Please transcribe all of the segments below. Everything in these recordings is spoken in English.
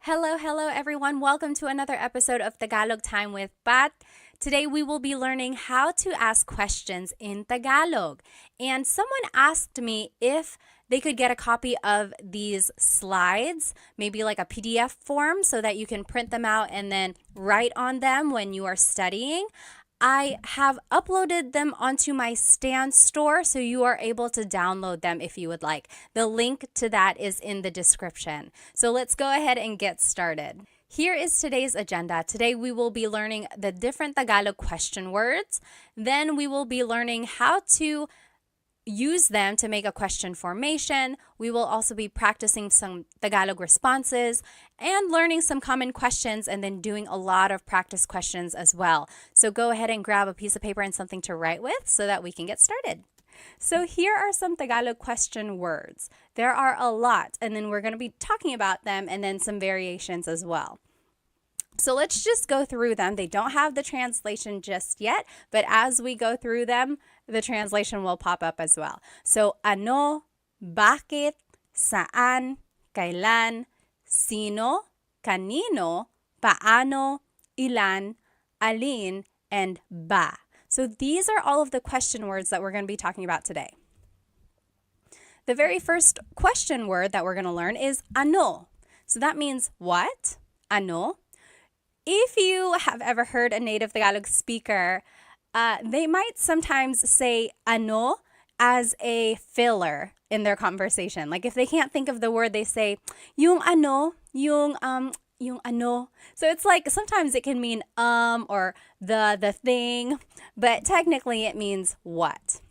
Hello, everyone. Welcome to another episode of Tagalog Time with Pat. Today, we will be learning how to ask questions in Tagalog. And someone asked me if they could get a copy of these slides, maybe like a PDF form, so that you can print them out and then write on them when you are studying. I have uploaded them onto my Stan store, so you are able to download them if you would like. The link to that is in the description. So let's go ahead and get started. Here is today's agenda. Today we will be learning the different Tagalog question words. Then we will be learning how to use them to make a question formation. We will also be practicing some Tagalog responses and learning some common questions and then doing a lot of practice questions as well. So go ahead and grab a piece of paper and something to write with so that we can get started. So here are some Tagalog question words. There are a lot, and then we're going to be talking about them and then some variations as well. So let's just go through them. They don't have the translation just yet, but as we go through them, the translation will pop up as well. So ano, bakit, saan, kailan, sino, kanino, paano, ilan, alin, and ba. So these are all of the question words that we're going to be talking about today. The very first question word that we're going to learn is ano. So that means what? Ano. If you have ever heard a native Tagalog speaker, they might sometimes say ano as a filler in their conversation. Like if they can't think of the word, they say yung ano, yung ano. So it's like sometimes it can mean or the thing, but technically it means what.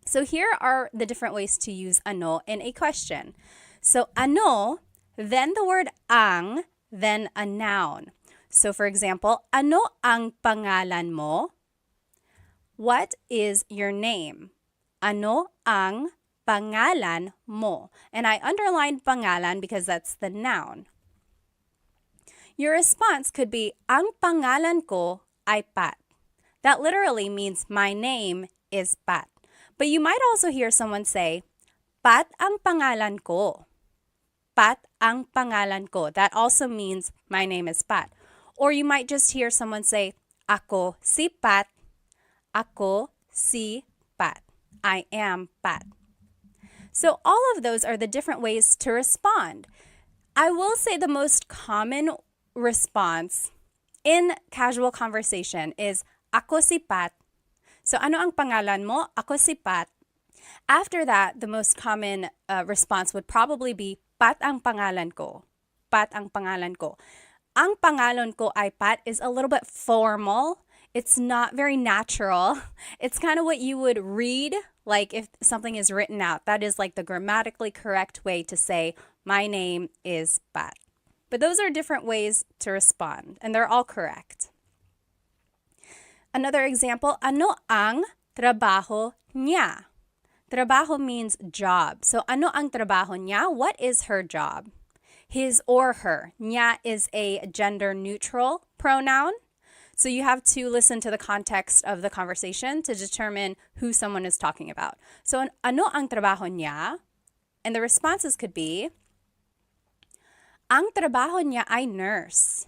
So here are the different ways to use ano in a question. So ano, then the word ang, then a noun. So for example, ano ang pangalan mo? What is your name? Ano ang pangalan mo? And I underlined pangalan because that's the noun. Your response could be, ang pangalan ko ay Pat. That literally means my name is Pat. But you might also hear someone say, Pat ang pangalan ko. Pat ang pangalan ko. That also means my name is Pat. Or you might just hear someone say, ako si Pat. Ako si Pat. I am Pat. So all of those are the different ways to respond. I will say the most common response in casual conversation is, ako si Pat. So ano ang pangalan mo? Ako si Pat. After that, the most common response would probably be, Pat ang pangalan ko. Pat ang pangalan ko. Ang pangalan ko ay Pat is a little bit formal. It's not very natural. It's kind of what you would read, like if something is written out. That is like the grammatically correct way to say, my name is Pat. But those are different ways to respond, and they're all correct. Another example, ano ang trabaho niya? Trabaho means job. So ano ang trabaho niya? What is her job? His or her. Niya is a gender-neutral pronoun. So you have to listen to the context of the conversation to determine who someone is talking about. So ano ang trabaho niya? And the responses could be, ang trabaho niya ay nurse.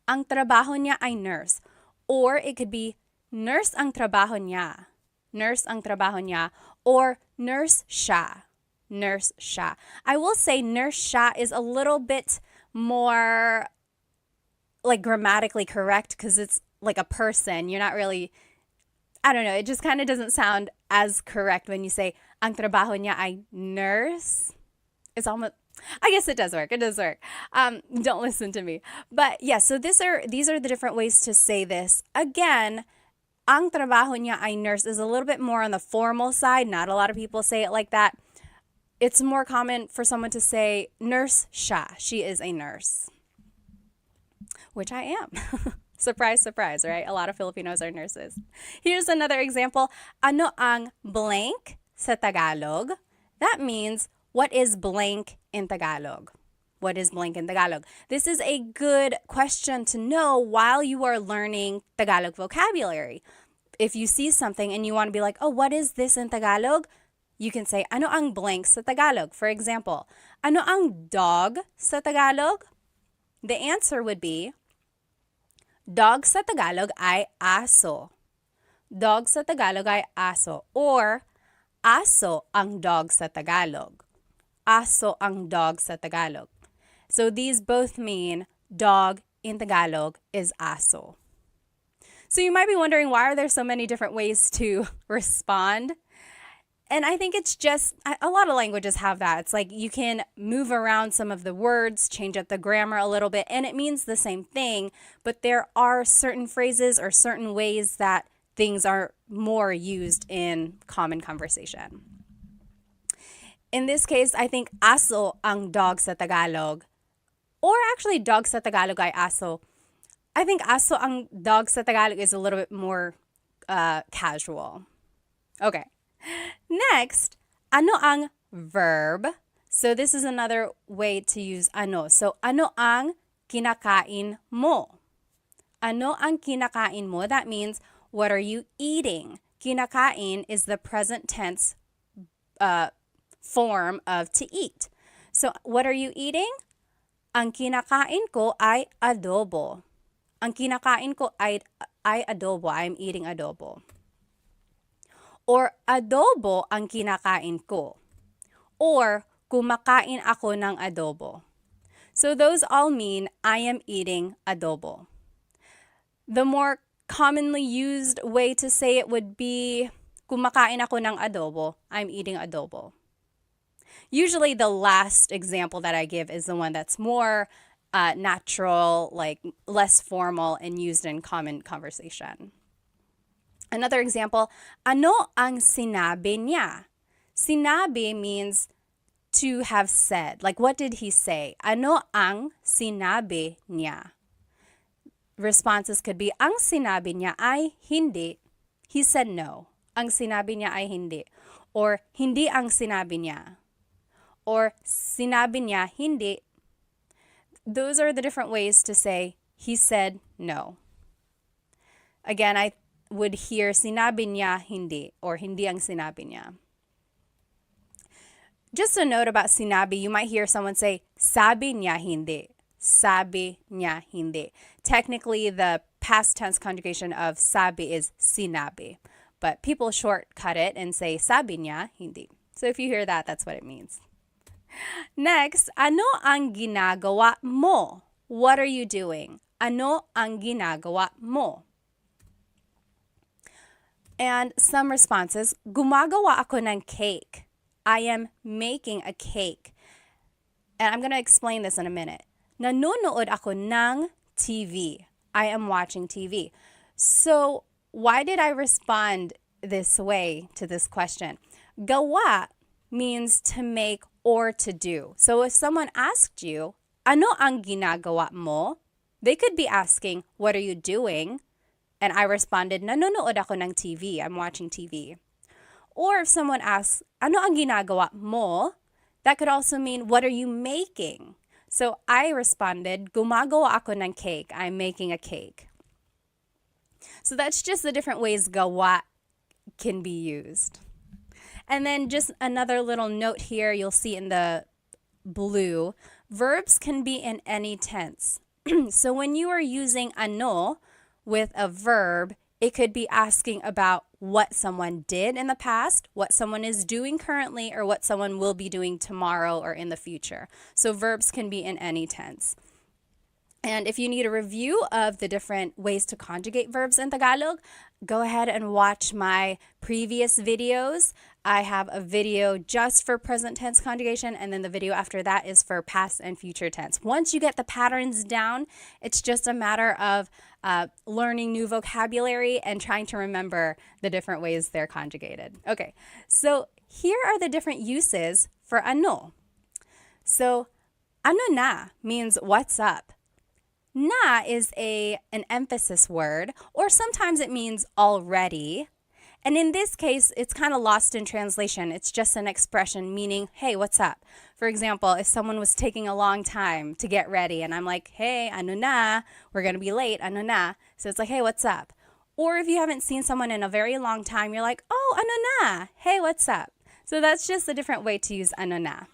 Ang trabaho niya ay nurse. Or it could be, nurse ang trabaho niya. Nurse ang trabaho niya. Or nurse siya. Nurse siya. I will say nurse siya is a little bit more like grammatically correct because it's like a person. You're not really, I don't know, it just kind of doesn't sound as correct when you say, ang trabaho niya ay nurse. It's almost, I guess it does work. It does work. Don't listen to me. But yeah, so these are the different ways to say this. Again, ang trabaho niya ay nurse is a little bit more on the formal side. Not a lot of people say it like that. It's more common for someone to say, nurse siya. She is a nurse. Which I am. Surprise, surprise, right? A lot of Filipinos are nurses. Here's another example. Ano ang blank sa Tagalog? That means, what is blank in Tagalog? What is blank in Tagalog? This is a good question to know while you are learning Tagalog vocabulary. If you see something and you want to be like, oh, what is this in Tagalog? You can say, ano ang blank sa Tagalog? For example, ano ang dog sa Tagalog? The answer would be, dog sa Tagalog ay aso. Dog sa Tagalog ay aso. Or, aso ang dog sa Tagalog. Aso ang dog sa Tagalog. So these both mean dog in Tagalog is aso. So you might be wondering, why are there so many different ways to respond? And I think it's just, a lot of languages have that. It's like you can move around some of the words, change up the grammar a little bit, and it means the same thing, but there are certain phrases or certain ways that things are more used in common conversation. In this case, I think aso ang dog sa Tagalog, or actually dog sa Tagalog ay aso. I think aso ang dog sa Tagalog is a little bit more casual. Okay. Next, ano ang verb? So this is another way to use ano. So ano ang kinakain mo? Ano ang kinakain mo? That means, what are you eating? Kinakain is the present tense form of to eat. So what are you eating? Ang kinakain ko ay adobo. Ang kinakain ko ay adobo. I'm eating adobo. Or adobo ang kinakain ko. Or kumakain ako ng adobo. So those all mean I am eating adobo. The more commonly used way to say it would be kumakain ako ng adobo. I'm eating adobo. Usually the last example that I give is the one that's more natural, like less formal and used in common conversation. Another example, ano ang sinabi niya? Sinabi means to have said. Like, what did he say? Ano ang sinabi niya? Responses could be, ang sinabi niya ay hindi. He said no. Ang sinabi niya ay hindi. Or, hindi ang sinabi niya. Or, sinabi niya hindi. Those are the different ways to say, he said no. Again, I would hear sinabi niya hindi, or hindi ang sinabi niya. Just a note about sinabi, you might hear someone say, sabi niya hindi. Sabi niya hindi. Technically, the past tense conjugation of sabi is sinabi, but people shortcut it and say sabi niya hindi. So if you hear that, that's what it means. Next, ano ang ginagawa mo? What are you doing? Ano ang ginagawa mo? And some responses, gumagawa ako ng cake. I am making a cake. And I'm going to explain this in a minute. Nanonood ako ng TV. I am watching TV. So why did I respond this way to this question? Gawa means to make or to do. So if someone asked you, ano ang ginagawa mo? They could be asking, what are you doing? And I responded, nanonood ako ng TV. I'm watching TV. Or if someone asks, ano ang ginagawa mo? That could also mean, what are you making? So I responded, gumagawa ako ng cake. I'm making a cake. So that's just the different ways gawa can be used. And then just another little note here, you'll see in the blue, verbs can be in any tense. So when you are using ano with a verb, it could be asking about what someone did in the past, what someone is doing currently, or what someone will be doing tomorrow or in the future. So verbs can be in any tense. And if you need a review of the different ways to conjugate verbs in Tagalog, go ahead and watch my previous videos. I have a video just for present tense conjugation, and then the video after that is for past and future tense. Once you get the patterns down, it's just a matter of learning new vocabulary and trying to remember the different ways they're conjugated. Okay, so here are the different uses for ano. So, ano na means what's up. Na is an emphasis word, or sometimes it means already. And in this case, it's kind of lost in translation. It's just an expression meaning, hey, what's up? For example, if someone was taking a long time to get ready and I'm like, hey, ano na, we're going to be late, ano na. So it's like, hey, what's up? Or if you haven't seen someone in a very long time, you're like, oh, ano na, hey, what's up? So that's just a different way to use ano na.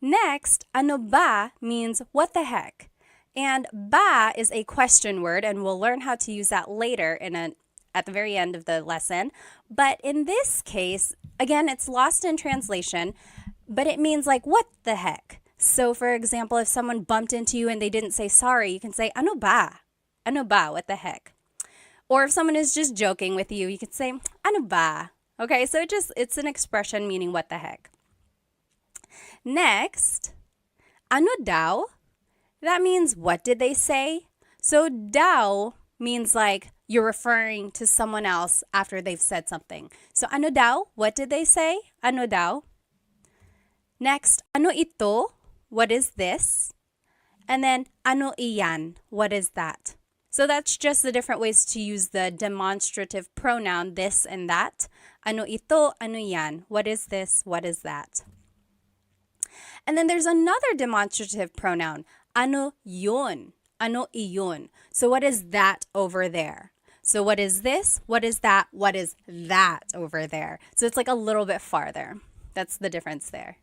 Next, ano ba means what the heck. And ba is a question word, and we'll learn how to use that later at the very end of the lesson. But in this case, again, it's lost in translation, but it means like, what the heck? So for example, if someone bumped into you and they didn't say sorry, you can say, ano ba? Ano ba? What the heck? Or if someone is just joking with you, you could say, ano ba? Okay, so it's an expression meaning what the heck. Next, ano daw? That means what did they say? So daw means like you're referring to someone else after they've said something. So ano daw? What did they say? Ano daw? Next, ano ito? What is this? And then ano iyan? What is that? So that's just the different ways to use the demonstrative pronoun this and that. Ano ito? Ano yan? What is this? What is that? And then there's another demonstrative pronoun. Ano yun? Ano iyon? So what is that over there? So what is this? What is that? What is that over there? So it's like a little bit farther. That's the difference there.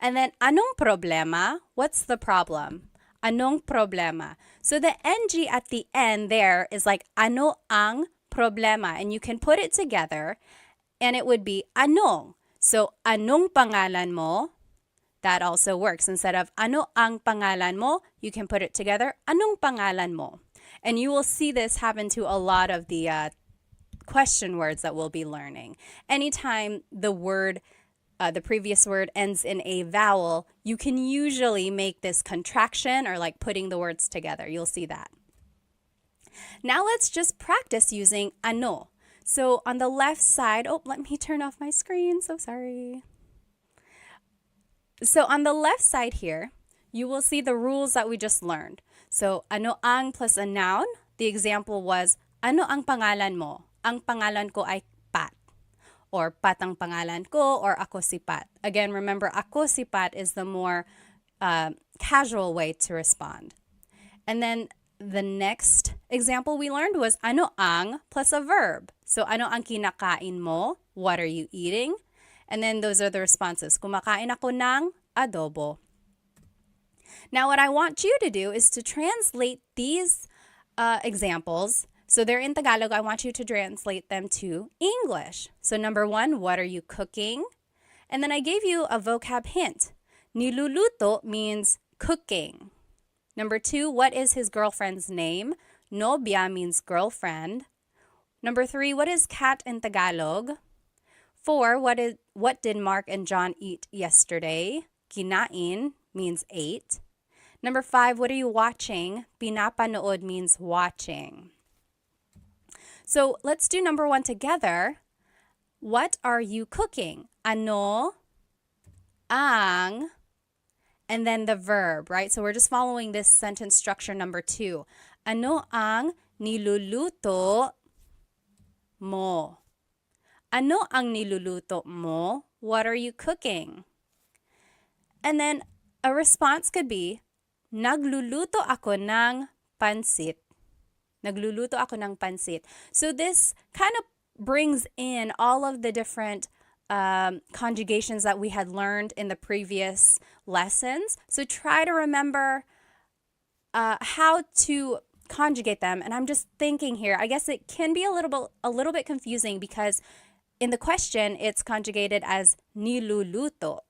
And then anong problema? What's the problem? Anong problema? So the NG at the end there is like ano ang problema. And you can put it together and it would be anong. So anong pangalan mo? That also works. Instead of ano ang pangalan mo, you can put it together, anong pangalan mo? And you will see this happen to a lot of the question words that we'll be learning. Anytime the previous word ends in a vowel, you can usually make this contraction or like putting the words together. You'll see that. Now let's just practice using ano. So on the left side, let me turn off my screen. So sorry. So on the left side here, you will see the rules that we just learned. So ano ang plus a noun. The example was, ano ang pangalan mo? Ang pangalan ko ay Pat. Or Pat ang pangalan ko, or ako si Pat. Again, remember, ako si Pat is the more casual way to respond. And then the next example we learned was ano ang plus a verb. So ano ang kinakain mo? What are you eating? And then those are the responses. Kumakain ako ng adobo. Now what I want you to do is to translate these examples. So they're in Tagalog. I want you to translate them to English. So number 1, what are you cooking? And then I gave you a vocab hint. Niluluto means cooking. Number 2, what is his girlfriend's name? Nobya means girlfriend. Number 3, what is cat in Tagalog? 4, what did Mark and John eat yesterday? Kinain means ate. Number 5, what are you watching? Pinapanood means watching. So let's do number 1 together. What are you cooking? Ano ang, and then the verb, right? So we're just following this sentence structure number 2. Ano ang niluluto mo? Ano ang niluluto mo? What are you cooking? And then a response could be, nagluluto ako ng pansit. Nagluluto ako ng pansit. So this kind of brings in all of the different conjugations that we had learned in the previous lessons. So try to remember how to conjugate them. And I'm just thinking here, I guess it can be a little bit confusing because in the question, it's conjugated as niluluto.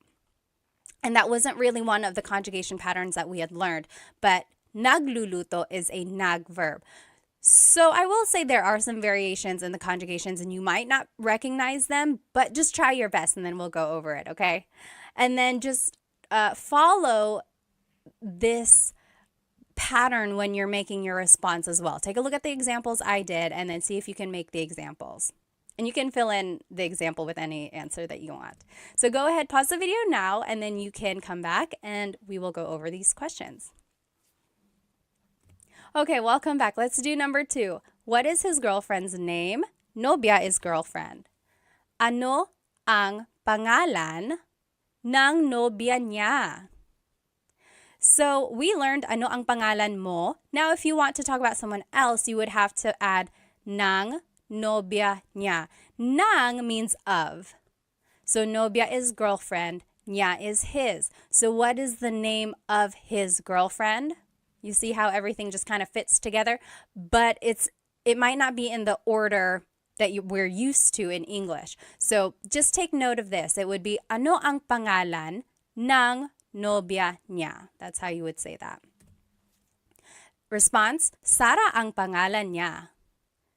And that wasn't really one of the conjugation patterns that we had learned. But nagluluto is a nag verb. So I will say there are some variations in the conjugations and you might not recognize them, but just try your best and then we'll go over it, okay? And then just follow this pattern when you're making your response as well. Take a look at the examples I did and then see if you can make the examples. And you can fill in the example with any answer that you want. So go ahead, pause the video now, and then you can come back and we will go over these questions. Okay, welcome back. Let's do number 2. What is his girlfriend's name? Nobya is girlfriend. Ano ang pangalan ng nobya niya? So we learned ano ang pangalan mo. Now if you want to talk about someone else, you would have to add ng nobya niya. Nang means of. So nobya is girlfriend, niya is his. So what is the name of his girlfriend? You see how everything just kind of fits together, but it might not be in the order that we're used to in English. So just take note of this. It would be, ano ang pangalan ng nobya niya? That's how you would say that. Response, Sara ang pangalan niya.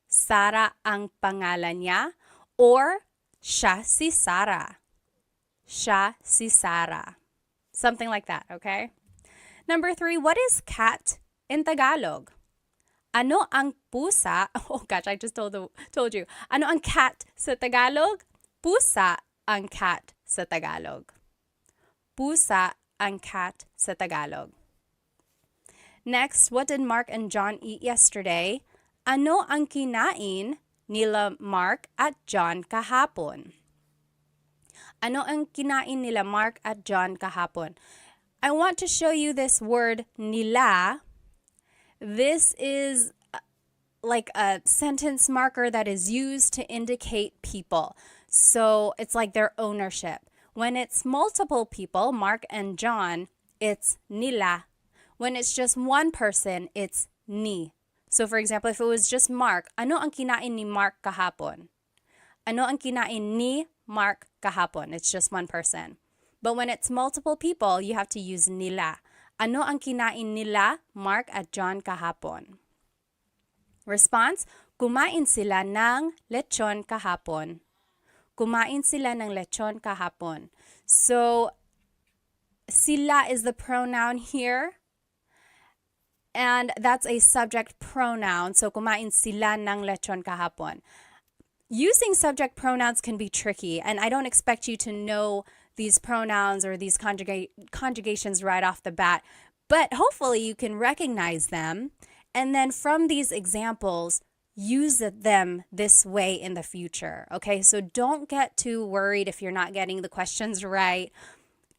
Sara ang pangalan niya. Or, siya si Sara. Siya si Sara. Something like that, okay? Number 3, what is cat in Tagalog? Ano ang pusa? Oh gosh, I just told you. Ano ang cat sa Tagalog? Pusa ang cat sa Tagalog. Pusa ang cat sa Tagalog. Next, what did Mark and John eat yesterday? Ano ang kinain nila Mark at John kahapon? Ano ang kinain nila Mark at John kahapon? I want to show you this word nila. This is like a sentence marker that is used to indicate people. So it's like their ownership. When it's multiple people, Mark and John, it's nila. When it's just one person, it's ni. So for example, if it was just Mark, ano ang kinain ni Mark kahapon? Ano ang kinain ni Mark kahapon? It's just one person. But when it's multiple people, you have to use nila. Ano ang kinain nila Mark at John kahapon? Response, kumain sila ng lechon kahapon. Kumain sila ng lechon kahapon. So, sila is the pronoun here. And that's a subject pronoun. So, kumain sila ng lechon kahapon. Using subject pronouns can be tricky, and I don't expect you to know these pronouns or these conjugations right off the bat, but hopefully you can recognize them, and then from these examples, use them this way in the future, okay? So don't get too worried if you're not getting the questions right.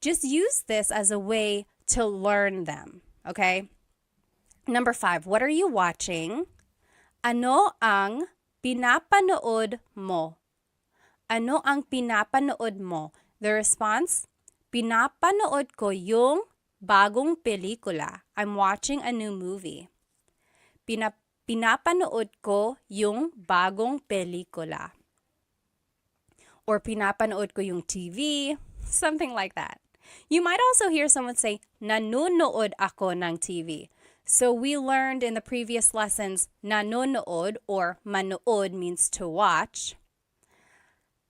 Just use this as a way to learn them, okay? Number 5, what are you watching? Ano ang pinapanood mo? Ano ang pinapanood mo? The response, pinapanood ko yung bagong pelikula. I'm watching a new movie. Pinapanood ko yung bagong pelikula. Or pinapanood ko yung TV, something like that. You might also hear someone say, nanonood ako ng TV. So we learned in the previous lessons, nanonood or manood means to watch.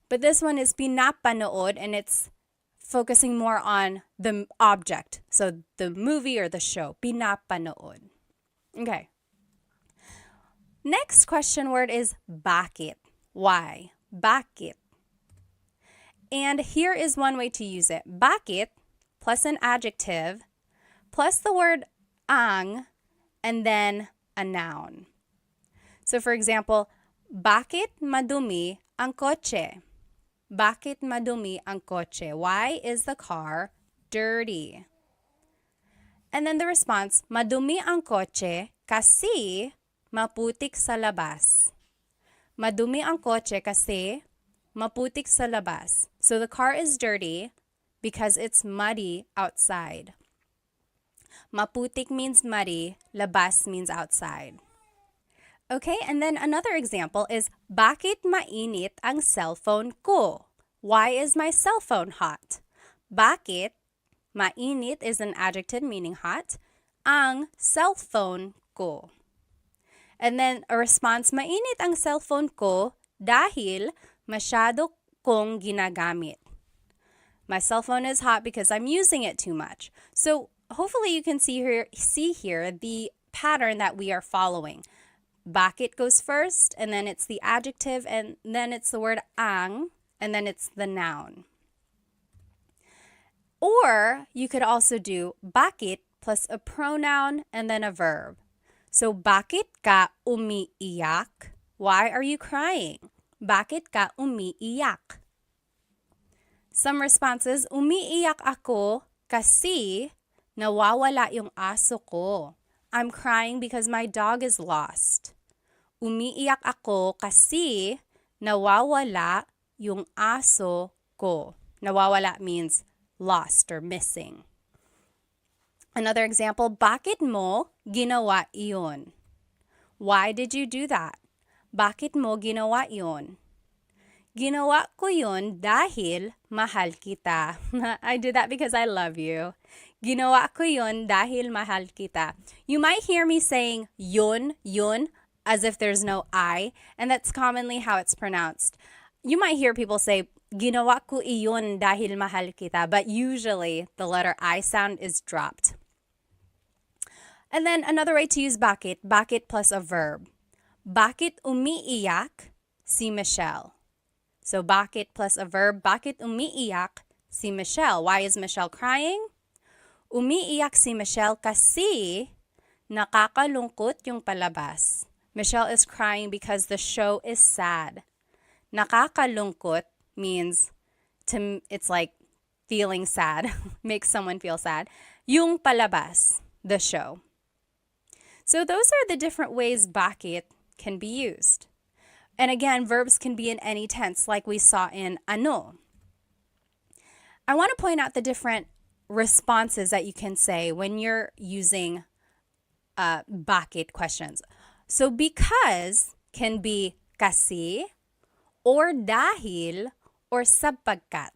But this one is pinapanood, and it's focusing more on the object. So the movie or the show, pinapanood. Okay. Next question word is bakit. Why? Bakit. And here is one way to use it. Bakit plus an adjective plus the word ang and then a noun. So for example, bakit madumi ang kotse? Bakit madumi ang kotse? Why is the car dirty? And then the response, madumi ang kotse kasi maputik sa labas. Madumi ang kotse kasi maputik sa labas. So the car is dirty because it's muddy outside. Maputik means muddy, labas means outside. Okay, and then another example is, bakit mainit ang cellphone ko? Why is my cell phone hot? Bakit, mainit is an adjective meaning hot, ang cellphone ko. And then a response, mainit ang cellphone ko dahil masyado kong ginagamit. My cell phone is hot because I'm using it too much. So hopefully you can see here the pattern that we are following. Bakit goes first, and then it's the adjective, and then it's the word ang, and then it's the noun. Or you could also do bakit plus a pronoun and then a verb. So bakit ka umiiyak? Why are you crying? Bakit ka umiiyak? Some responses, umiiyak ako kasi nawawala yung aso ko. I'm crying because my dog is lost. Umiiyak ako kasi nawawala yung aso ko. Nawawala means lost or missing. Another example, bakit mo ginawa iyon? Why did you do that? Bakit mo ginawa iyon? Ginawa ko yun dahil mahal kita. I did that because I love you. Ginawa ko yun dahil mahal kita. You might hear me saying yun, as if there's no I, and that's commonly how it's pronounced. You might hear people say, ginawa ko iyon dahil mahal kita, but usually the letter I sound is dropped. And then another way to use bakit plus a verb. Bakit umiiyak si Michelle? So bakit plus a verb, bakit umiiyak si Michelle? Why is Michelle crying? Umiiyak si Michelle kasi nakakalungkot yung palabas. Michelle is crying because the show is sad. Nakakalungkot means it's like feeling sad, makes someone feel sad. Yung palabas, the show. So those are the different ways bakit can be used. And again, verbs can be in any tense, like we saw in ano. I want to point out the different responses that you can say when you're using bakit questions. So because can be kasi, or dahil, or sapagkat.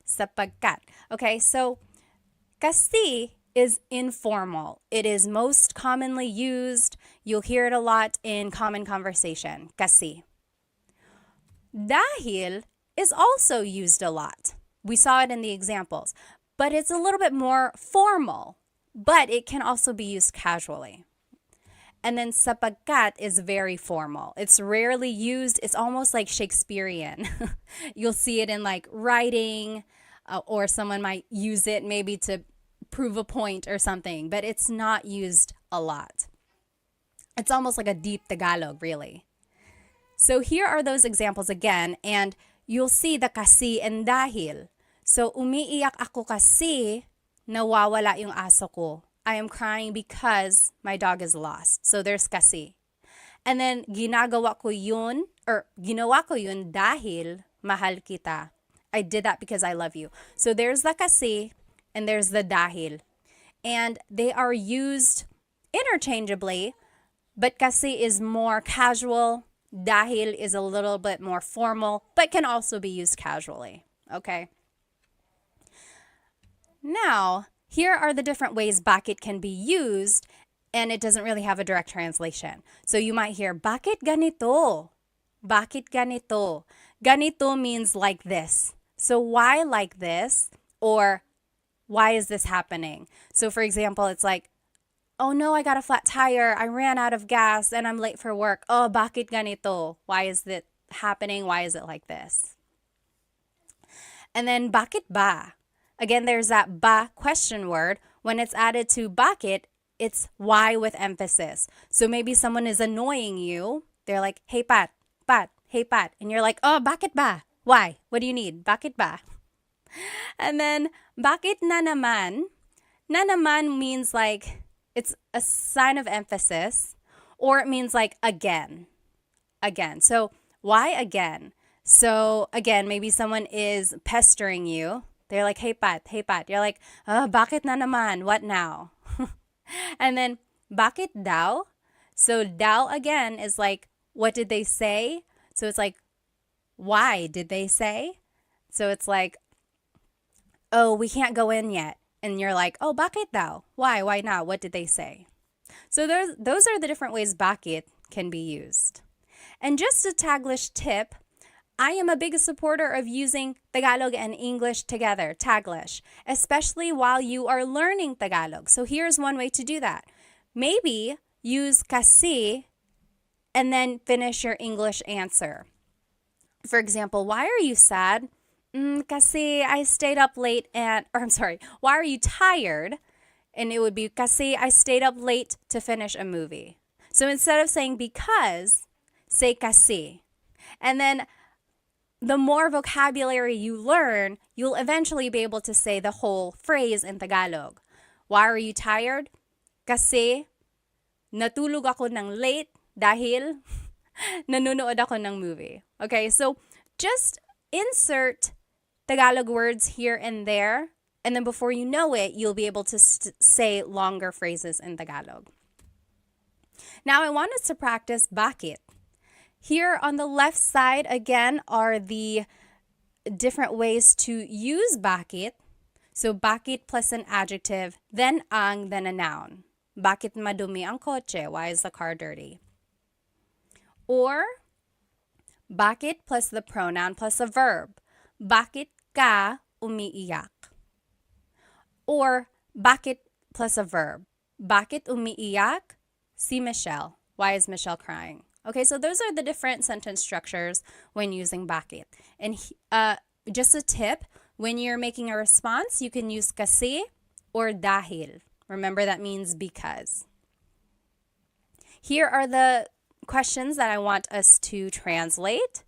Sapagkat. Okay, so kasi is informal. It is most commonly used. You'll hear it a lot in common conversation. Kasi. Dahil is also used a lot. We saw it in the examples. But it's a little bit more formal. But it can also be used casually. And then sapagkat is very formal. It's rarely used. It's almost like Shakespearean. You'll see it in like writing, or someone might use it maybe to prove a point or something, but it's not used a lot. It's almost like a deep Tagalog, really. So here are those examples again, and you'll see the kasi and dahil. So umiiyak ako kasi nawawala yung aso ko. I am crying because my dog is lost. So there's kasi. And then ginawa ko yun dahil mahal kita. I did that because I love you. So there's the kasi and there's the dahil. And they are used interchangeably, but kasi is more casual. Dahil is a little bit more formal, but can also be used casually. Okay? Now, here are the different ways bakit can be used, and it doesn't really have a direct translation. So you might hear, bakit ganito? Bakit ganito? Ganito means like this. So why like this? Or why is this happening? So for example, it's like, oh no, I got a flat tire. I ran out of gas and I'm late for work. Oh, bakit ganito? Why is it happening? Why is it like this? And then bakit ba? Again, there's that ba question word. When it's added to bakit, it's why with emphasis. So maybe someone is annoying you. They're like, hey Pat, hey Pat. And you're like, oh, bakit ba? Why? What do you need? Bakit ba? And then bakit na naman? Na naman means like, it's a sign of emphasis, or it means like again. Again. So why again? So again, maybe someone is pestering you. They're like, hey Pat. You're like, oh, bakit na naman? What now? And then bakit daw? So daw again is like, what did they say? So it's like, why did they say? So it's like, oh, we can't go in yet. And you're like, oh, bakit daw? Why? Why not? What did they say? So those are the different ways bakit can be used. And just a Taglish tip, I am a big supporter of using Tagalog and English together, Taglish, especially while you are learning Tagalog. So here's one way to do that. Maybe use kasi and then finish your English answer. For example, why are you sad? Kasi I stayed up late why are you tired? And it would be kasi I stayed up late to finish a movie. So instead of saying because, say kasi. And then the more vocabulary you learn, you'll eventually be able to say the whole phrase in Tagalog. Why are you tired? Kasi natulog ako ng late dahil nanonood ako ng movie. Okay, so just insert Tagalog words here and there And then before you know it, you'll be able to say longer phrases in Tagalog. Now I want us to practice bakit. Here on the left side, again, are the different ways to use bakit. So bakit plus an adjective, then ang, then a noun. Bakit madumi ang kotse? Why is the car dirty? Or bakit plus the pronoun plus a verb. Bakit ka umiiyak? Or bakit plus a verb. Bakit umiiyak si Michelle? Why is Michelle crying? Okay, so those are the different sentence structures when using bakit. And just a tip, when you're making a response, you can use kasi or dahil. Remember, that means because. Here are the questions that I want us to translate.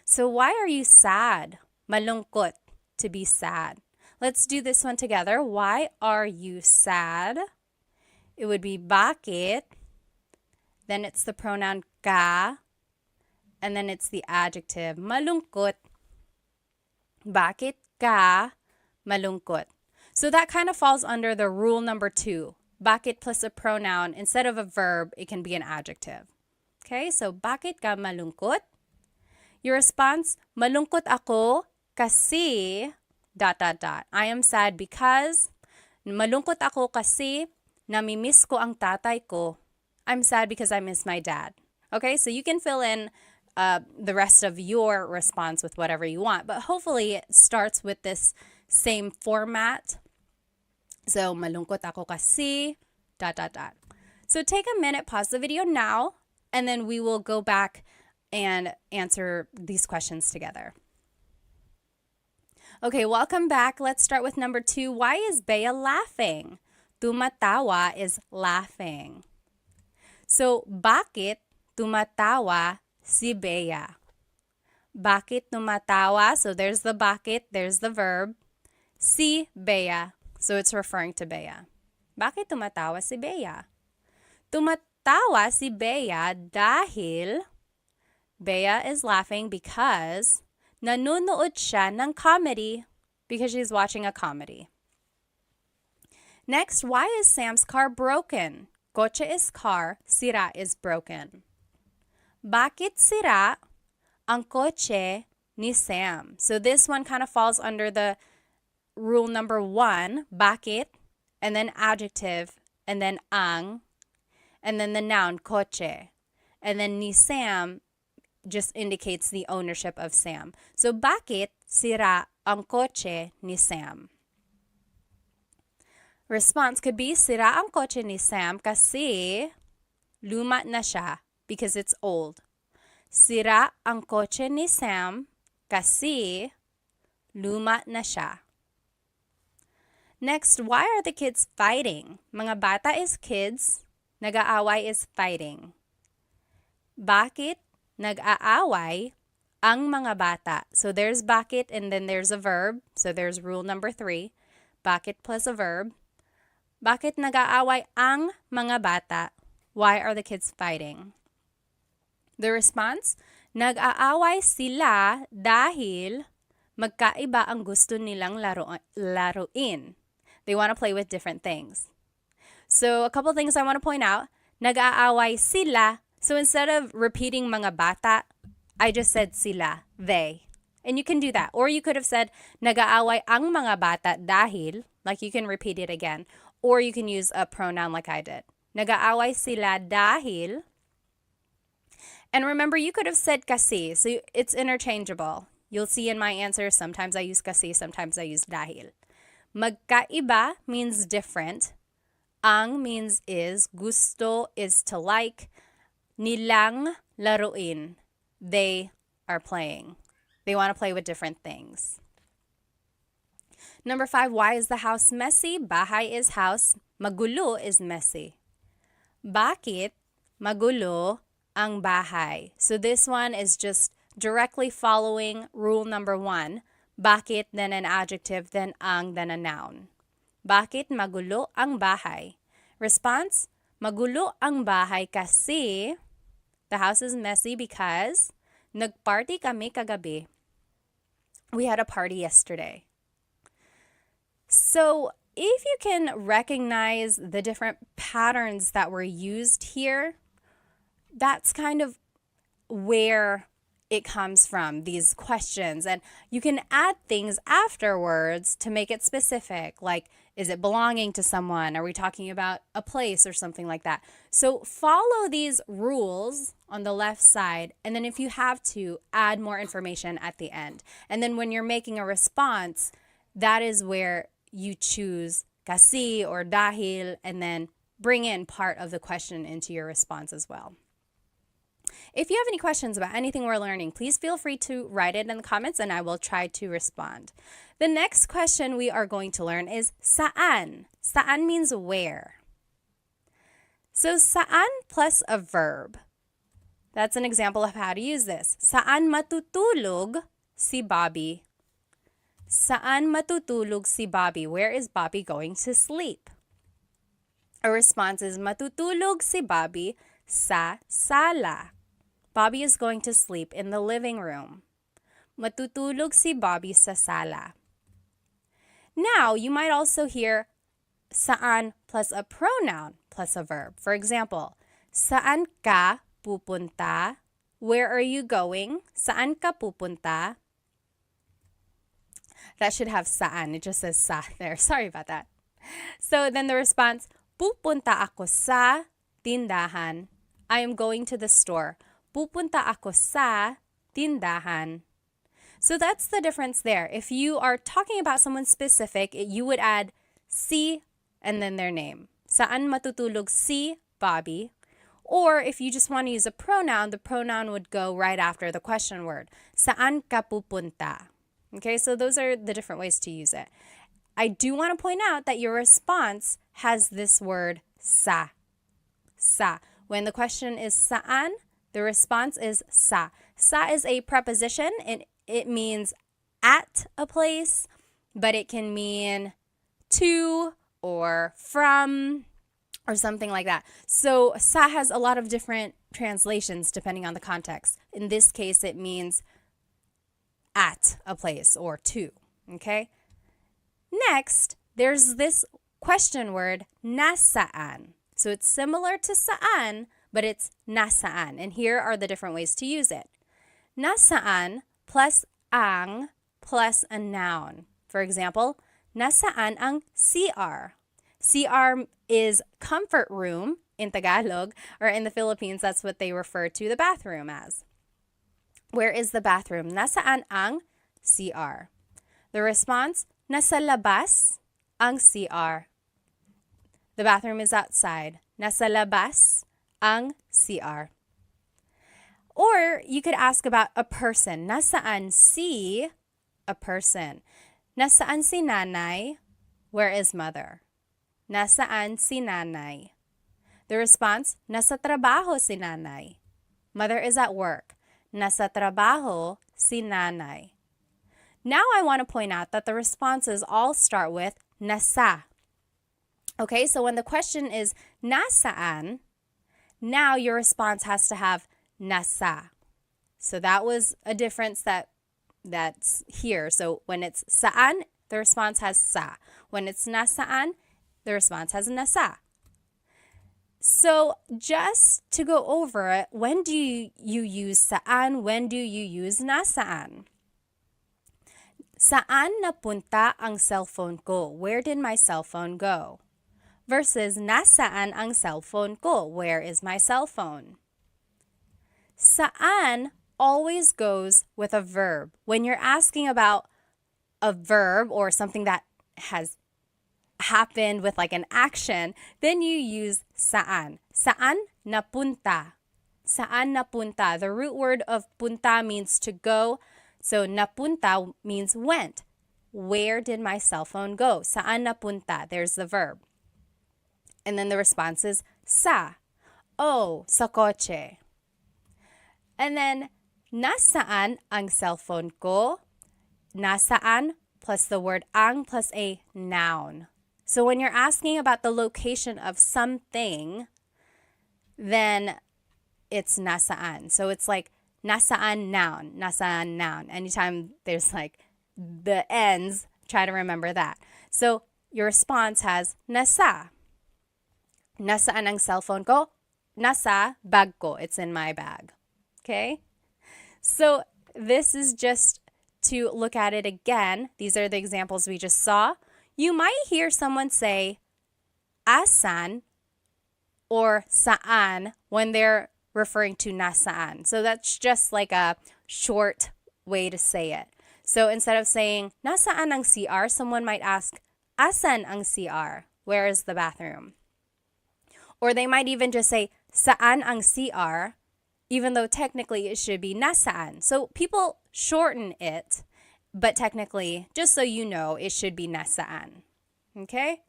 So why are you sad? Malungkot, to be sad. Let's do this one together. Why are you sad? It would be bakit. Then it's the pronoun ka. And then it's the adjective malungkot. Bakit ka malungkot? So that kind of falls under the rule number 2. Bakit plus a pronoun. Instead of a verb, it can be an adjective. Okay, so bakit ka malungkot? Your response, malungkot ako kasi ... I am sad because malungkot ako kasi namimiss ko ang tatay ko. I'm sad because I miss my dad. Okay, so you can fill in the rest of your response with whatever you want, but hopefully it starts with this same format. So malungkot ako kasi ... So take a minute, pause the video now, and then we will go back and answer these questions together. Okay, welcome back. Let's start with number 2. Why is Bea laughing? Tumatawa is laughing. So, bakit tumatawa si Bea? Bakit tumatawa? So, there's the bakit, there's the verb. Si Bea. So, it's referring to Bea. Bakit tumatawa si Bea? Tumatawa si Bea dahil Bea is laughing because nanonood siya ng comedy, because she's watching a comedy. Next, why is Sam's car broken? Kotse is car, sira is broken. Bakit sira ang kotse ni Sam? So this one kind of falls under the rule number 1, bakit, and then adjective, and then ang, and then the noun kotse. And then ni Sam just indicates the ownership of Sam. So, bakit sira ang kotse ni Sam? Response could be, sira ang kotse ni Sam kasi luma na siya, because it's old. Sira ang kotse ni Sam kasi luma na siya. Next, why are the kids fighting? Mga bata is kids, nag-aaway is fighting. Bakit nag-aaway ang mga bata? So there's bakit and then there's a verb. So there's rule number 3. Bakit plus a verb. Bakit nag-aaway ang mga bata? Why are the kids fighting? The response, nag-aaway sila dahil magkaiba ang gusto nilang laruin. They want to play with different things. So a couple things I want to point out. Nag-aaway sila. So instead of repeating mga bata, I just said sila, they. And you can do that. Or you could have said, nag-aaway ang mga bata dahil, like you can repeat it again. Or you can use a pronoun like I did. Nag-aaway sila dahil. And remember, you could have said kasi. So it's interchangeable. You'll see in my answer, sometimes I use kasi, sometimes I use dahil. Magkaiba means different. Ang means is. Gusto is to like. Nilang laruin. They are playing. They want to play with different things. Number 5, why is the house messy? Bahay is house. Magulo is messy. Bakit magulo ang bahay? So this one is just directly following rule number 1. Bakit, then an adjective, then ang, then a noun. Bakit magulo ang bahay? Response, magulo ang bahay kasi the house is messy because nagparty kami kagabi. We had a party yesterday. So if you can recognize the different patterns that were used here, that's kind of where it comes from, these questions. And you can add things afterwards to make it specific, like, is it belonging to someone? Are we talking about a place or something like that? So follow these rules on the left side, and then if you have to, add more information at the end. And then when you're making a response, that is where you choose kasi or dahil, and then bring in part of the question into your response as well. If you have any questions about anything we're learning, please feel free to write it in the comments and I will try to respond. The next question we are going to learn is saan. Saan means where. So saan plus a verb. That's an example of how to use this. Saan matutulog si Bobby? Saan matutulog si Bobby? Where is Bobby going to sleep? A response is matutulog si Bobby sa sala. Bobby is going to sleep in the living room. Matutulog si Bobby sa sala. Now, you might also hear saan plus a pronoun plus a verb. For example, saan ka pupunta? Where are you going? Saan ka pupunta? That should have saan. It just says sa there. Sorry about that. So then the response, pupunta ako sa tindahan. I am going to the store. Pupunta ako sa tindahan. So that's the difference there. If you are talking about someone specific, you would add si and then their name. Saan matutulog si Bobby? Or if you just want to use a pronoun, the pronoun would go right after the question word. Saan ka pupunta? Okay, so those are the different ways to use it. I do want to point out that your response has this word sa. Sa. When the question is saan, the response is sa. Sa is a preposition, and it means at a place, but it can mean to or from or something like that. So sa has a lot of different translations depending on the context. In this case, it means at a place or to, okay? Next, there's this question word, nasaan. So it's similar to saan, but it's nasaan. And here are the different ways to use it. Nasaan plus ang plus a noun. For example, nasaan ang CR? CR is comfort room in Tagalog, or in the Philippines, that's what they refer to the bathroom as. Where is the bathroom? Nasaan ang CR? The response, nasa labas ang CR. The bathroom is outside. Nasa labas ang CR. Or you could ask about a person. Nasaan si a person? Nasaan si nanay? Where is mother? Nasaan si nanay? The response, nasa trabaho si nanay. Mother is at work. Nasa trabaho si nanay. Now I want to point out that the responses all start with nasa. Okay, so when the question is nasaan, now your response has to have nasa. So that was a difference that's here. So when it's saan, the response has sa. When it's nasaan, the response has nasa. So just to go over it, when do you use saan? When do you use nasaan? Saan napunta ang cellphone ko? Where did my cell phone go? Versus nasaan ang cellphone ko? Where is my cell phone? Saan always goes with a verb. When you're asking about a verb or something that has happened with like an action, then you use saan. Saan napunta? Saan napunta? The root word of punta means to go. So napunta means went. Where did my cell phone go? Saan napunta? There's the verb. And then the response is sa. Oh, sa kotse. And then, nasaan ang cellphone ko? Nasaan plus the word ang plus a noun. So when you're asking about the location of something, then it's nasaan. So it's like nasaan noun, nasaan noun. Anytime there's like the ends, try to remember that. So your response has nasa. Nasaan ang cellphone ko? Nasa bag ko. It's in my bag. Okay? So this is just to look at it again. These are the examples we just saw. You might hear someone say asan or saan when they're referring to nasaan. So that's just like a short way to say it. So instead of saying nasaan ang CR, someone might ask asan ang CR? Where is the bathroom? Or they might even just say saan ang CR, even though technically it should be nasaan. So people shorten it, but technically, just so you know, it should be nasaan. Okay?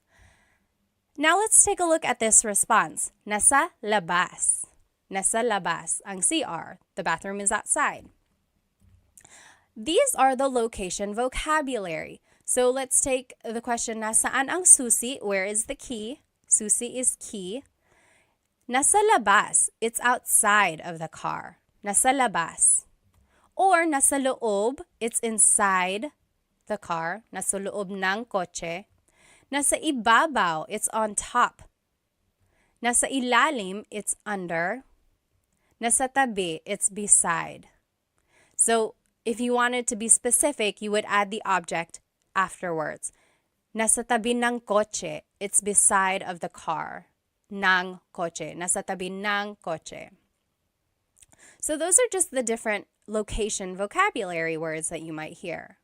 Now let's take a look at this response. Nasa labas. Nasa labas ang CR. The bathroom is outside. These are the location vocabulary. So let's take the question, nasaan ang susi? Where is the key? Susi is key. Nasa labas, it's outside of the car. Nasa labas. Or nasa loob, it's inside the car. Nasa loob ng kotse. Nasa ibabaw, it's on top. Nasa ilalim, it's under. Nasa tabi, it's beside. So if you wanted to be specific, you would add the object afterwards. Nasa tabi ng kotse, it's beside of the car. Ng kotse. Nasa tabi ng kotse. So those are just the different location vocabulary words that you might hear.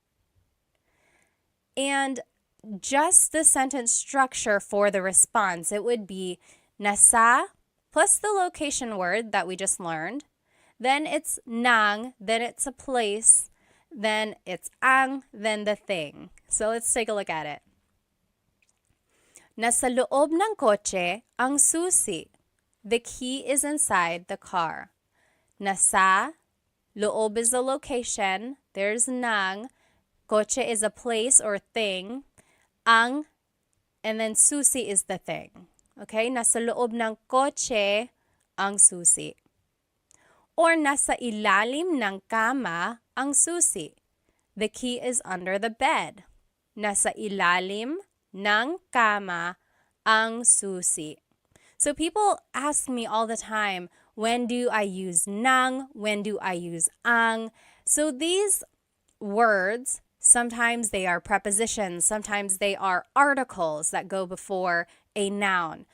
And just the sentence structure for the response, it would be nasa plus the location word that we just learned. Then it's nang, then it's a place, then it's ang, then the thing. So let's take a look at it. Nasa loob ng kotse ang susi. The key is inside the car. Nasa, loob is the location. There's nang. Kotse is a place or thing. Ang, and then susi is the thing. Okay? Nasa loob ng kotse ang susi. Or nasa ilalim ng kama ang susi. The key is under the bed. Nasa ilalim ng kama ang susi. So people ask me all the time, when do I use nang? When do I use ang? So these words, sometimes they are prepositions, sometimes they are articles that go before a noun.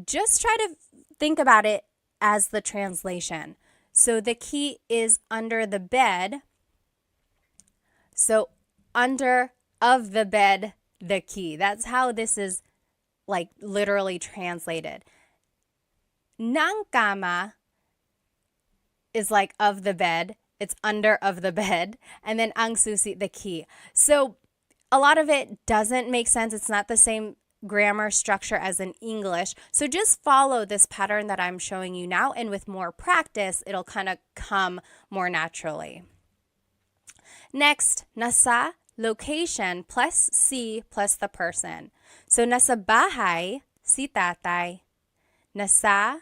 Just try to think about it as the translation. So the key is under the bed. So under of the bed, the key. That's how this is like literally translated. Ng kama is like of the bed. It's under of the bed. And then ang susi, the key. So a lot of it doesn't make sense. It's not the same grammar structure as in English. So just follow this pattern that I'm showing you now. And with more practice, it'll kind of come more naturally. Next, nasa location plus si plus the person. So nasa bahay, si tatay. Nasa,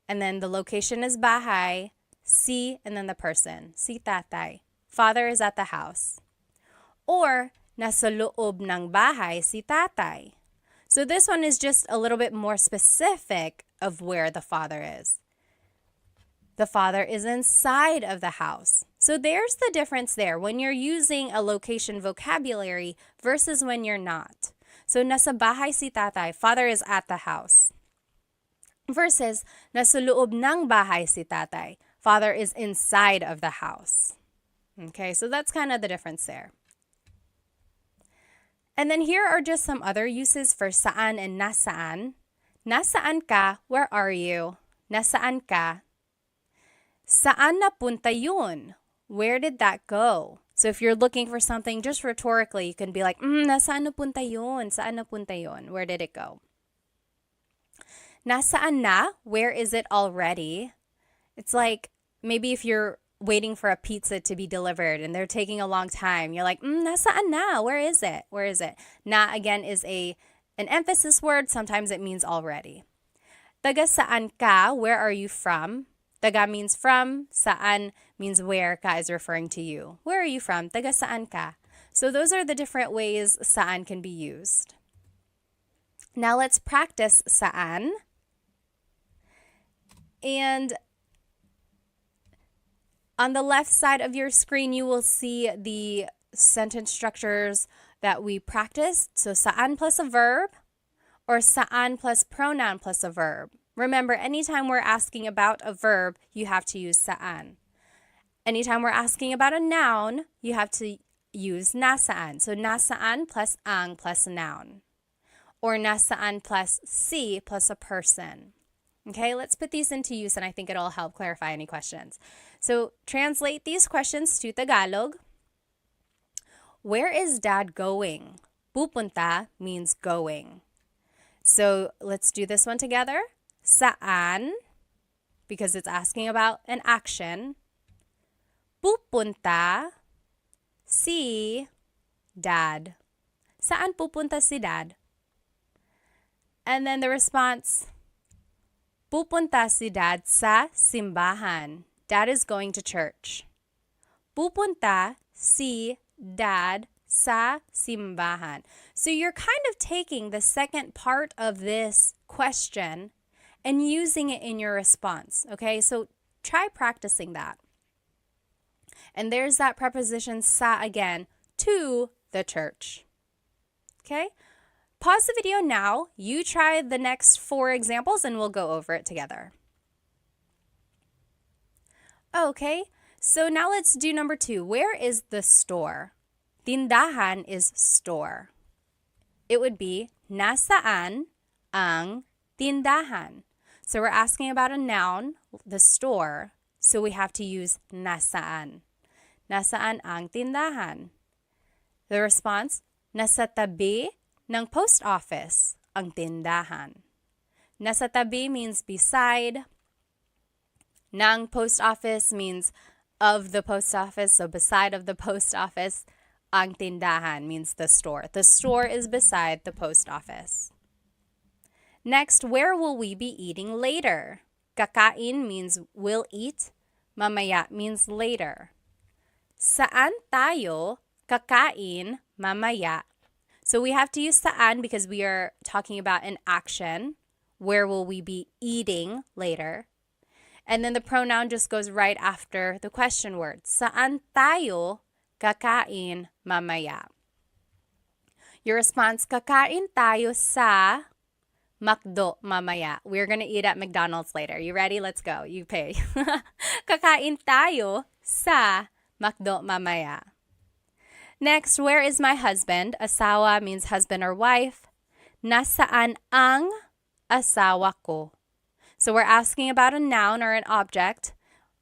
and then the location is bahay. Si, and then the person. Si tatay. Father is at the house. Or, nasa loob ng bahay si tatay. So this one is just a little bit more specific of where the father is. The father is inside of the house. So there's the difference there when you're using a location vocabulary versus when you're not. So nasa bahay si tatay, father is at the house. Versus nasa loob ng bahay si tatay, father is inside of the house. Okay, so that's kind of the difference there. And then here are just some other uses for saan and nasaan. Nasaan ka? Where are you? Nasaan ka? Saan napunta yun? Where did that go? So if you're looking for something just rhetorically, you can be like, nasaan napunta yun? Saan napunta yun? Where did it go? Nasaan na? Where is it already? It's like maybe if you're waiting for a pizza to be delivered and they're taking a long time, you're like, nasaan na? Where is it? Where is it? Na again is an emphasis word. Sometimes it means already. Taga saan ka? Where are you from? Taga means from. Saan means where. Ka is referring to you. Where are you from? Taga saan ka? So those are the different ways saan can be used. Now let's practice saan. And on the left side of your screen, you will see the sentence structures that we practiced. So saan plus a verb or saan plus pronoun plus a verb. Remember, anytime we're asking about a verb, you have to use saan. Anytime we're asking about a noun, you have to use nasaan. So nasaan plus ang plus a noun. Or nasaan plus si plus a person. Okay, let's put these into use and I think it'll help clarify any questions. So translate these questions to Tagalog. Where is dad going? Pupunta means going. So let's do this one together. Saan, because it's asking about an action. Pupunta si dad. Saan pupunta si dad? And then the response, pupunta si dad sa simbahan. Dad is going to church. Pupunta si dad sa simbahan. So you're kind of taking the second part of this question and using it in your response, okay? So try practicing that. And there's that preposition sa again, to the church, okay? Pause the video now. You try the next 4 examples and we'll go over it together. Okay, so now let's do number 2. Where is the store? Tindahan is store. It would be, nasaan ang tindahan? So we're asking about a noun, the store, so we have to use nasaan. Nasaan ang tindahan? The response, nasa tabi ng post office ang tindahan. Nasa tabi means beside. Ng post office means of the post office, so beside of the post office. Ang tindahan means the store. The store is beside the post office. Next, where will we be eating later? Kakain means will eat. Mamaya means later. Saan tayo kakain mamaya? So we have to use saan because we are talking about an action. Where will we be eating later? And then the pronoun just goes right after the question word. Saan tayo kakain mamaya? Your response, kakain tayo sa McDo mamaya. We're going to eat at McDonald's later. You ready? Let's go. You pay. Kakain tayo sa McDo mamaya. Next, where is my husband? Asawa means husband or wife. Nasaan ang asawa ko? So we're asking about a noun or an object.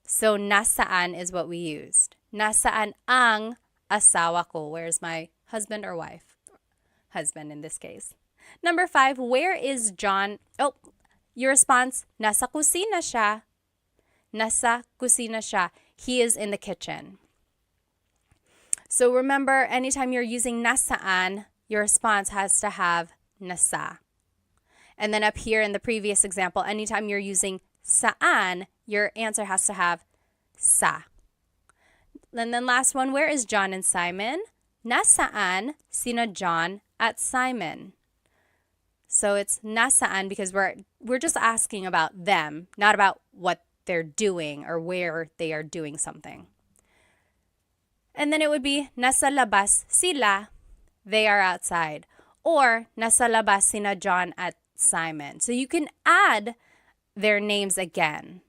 So nasaan is what we used. Nasaan ang asawa ko? Where's my husband or wife? Husband in this case. Number 5, where is John? Oh, your response, nasa kusina siya. Nasa kusina siya. He is in the kitchen. So remember, anytime you're using nasaan, your response has to have nasa. And then up here in the previous example, anytime you're using saan, your answer has to have sa. And then last one, where is John and Simon? Nasaan sina John at Simon? So it's nasaan because we're just asking about them, not about what they're doing or where they are doing something. And then it would be nasa labas sila, they are outside. Or nasa labas sina John at Simon. So you can add their names again.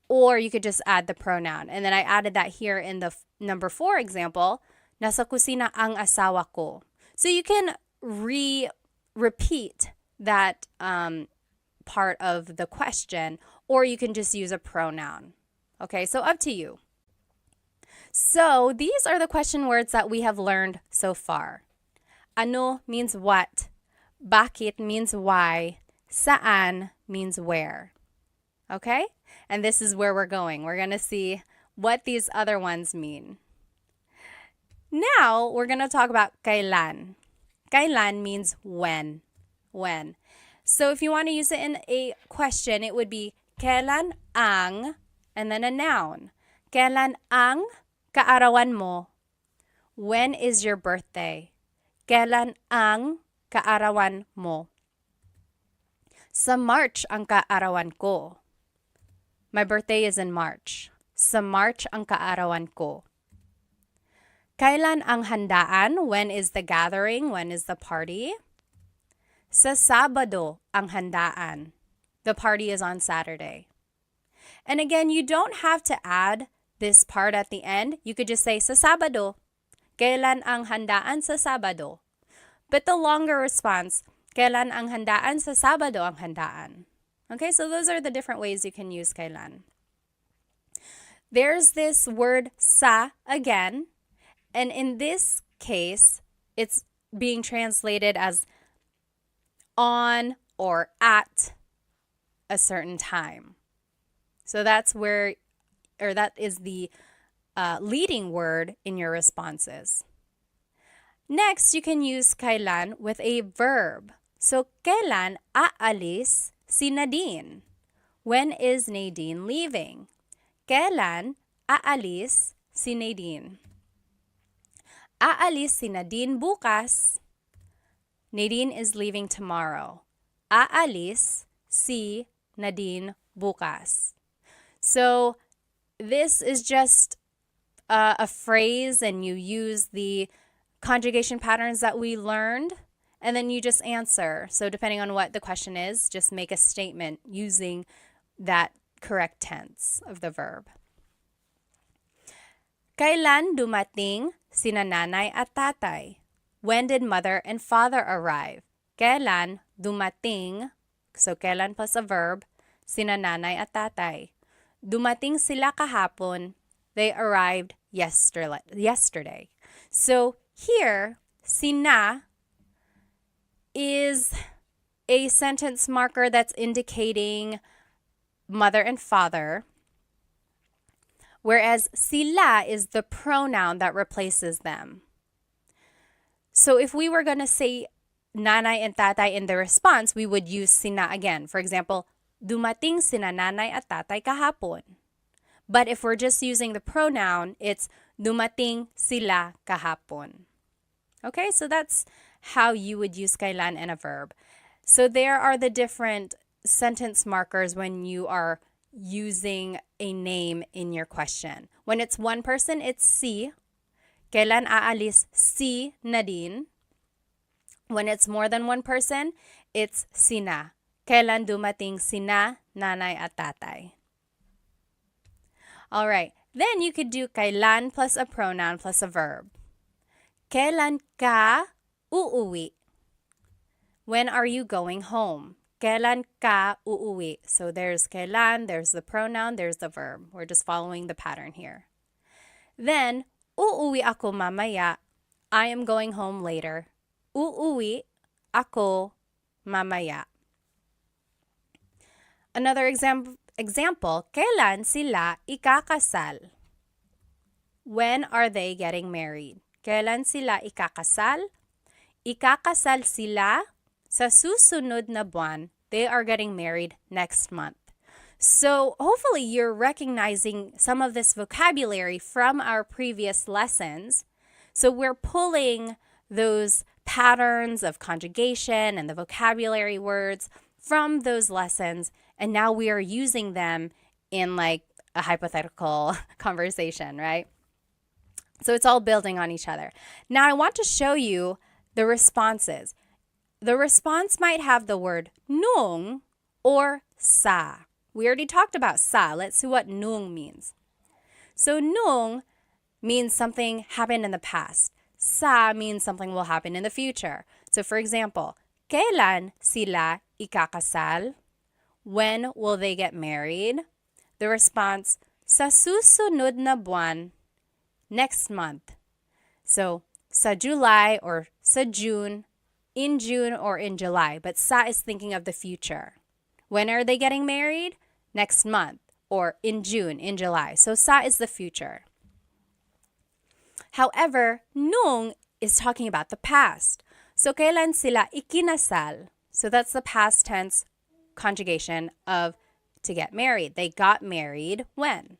Or you could just add the pronoun. And then I added that here in the number 4 example, nasa kusina ang asawa ko. So you can repeat that part of the question, or you can just use a pronoun. Okay, so up to you. So these are the question words that we have learned so far. Ano means what. Bakit means why. Saan means where. Okay? And this is where we're going. We're going to see what these other ones mean. Now, we're going to talk about kailan. Kailan means when. When. So if you want to use it in a question, it would be kailan ang, and then a noun. Kailan ang kaarawan mo? When is your birthday? Kailan ang kaarawan mo? Sa March ang kaarawan ko. My birthday is in March. Sa March ang kaarawan ko. Kailan ang handaan? When is the gathering? When is the party? Sa Sabado ang handaan. The party is on Saturday. And again, you don't have to add this part at the end. You could just say sa Sabado. Kailan ang handaan sa Sabado? But the longer response, kailan ang handaan sa Sabado ang handaan? Okay, so those are the different ways you can use kailan. There's this word sa again, and in this case, it's being translated as on or at a certain time. So that's where, or that is the leading word in your responses. Next, you can use kailan with a verb. So, kailan aalis si Nadine? When is Nadine leaving? Kailan aalis si Nadine? Aalis si Nadine bukas. Nadine is leaving tomorrow. Aalis si Nadine bukas. So, this is just a phrase, and you use the conjugation patterns that we learned, and then you just answer. So depending on what the question is, just make a statement using that correct tense of the verb. Kailan dumating sina nanay at tatay? When did mother and father arrive? Kailan dumating, so kailan plus a verb, sina nanay at tatay? Dumating sila kahapon. They arrived yesterday. So here, sina is a sentence marker that's indicating mother and father, whereas sila is the pronoun that replaces them. So if we were going to say nanay and tatay in the response, we would use sina again. For example, dumating sina nanay at tatay kahapon. But if we're just using the pronoun, it's dumating sila kahapon. Okay, so that's how you would use kailan in a verb. So there are the different sentence markers when you are using a name in your question. When it's one person, it's si. Kailan aalis si Nadine? When it's more than one person, it's sina. Kailan dumating sina nanay at tatay? All right, then you could do kailan plus a pronoun plus a verb. Kailan ka uuwi? When are you going home? Kailan ka uuwi? So there's kailan, there's the pronoun, there's the verb. We're just following the pattern here. Then, uuwi ako mamaya. I am going home later. Uuwi ako mamaya. Another example, kailan sila ikakasal? When are they getting married? Kailan sila ikakasal? Ikakasal sila sa susunod na buwan. They are getting married next month. So hopefully you're recognizing some of this vocabulary from our previous lessons. So we're pulling those patterns of conjugation and the vocabulary words from those lessons, and now we are using them in like a hypothetical conversation, right? So it's all building on each other. Now I want to show you the responses. The response might have the word nung or sa. We already talked about sa. Let's see what nung means. So nung means something happened in the past. Sa means something will happen in the future. So for example, kailan sila ikakasal? When will they get married? The response, sa susunod na buwan, next month. So sa July or sa June, in June or in July. But sa is thinking of the future. When are they getting married? Next month or in June, in July. So sa is the future. However, nung is talking about the past. So kailan sila ikinasal? So that's the past tense conjugation of to get married. They got married when?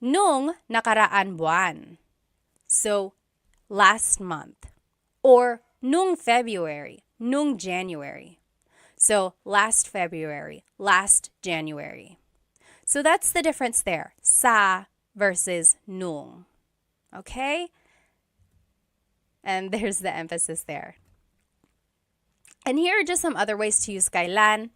Nung nakaraan buwan. So last month. Or nung February, nung January. So last February, last January. So that's the difference there. Sa versus nung. Okay? And there's the emphasis there. And here are just some other ways to use kailan.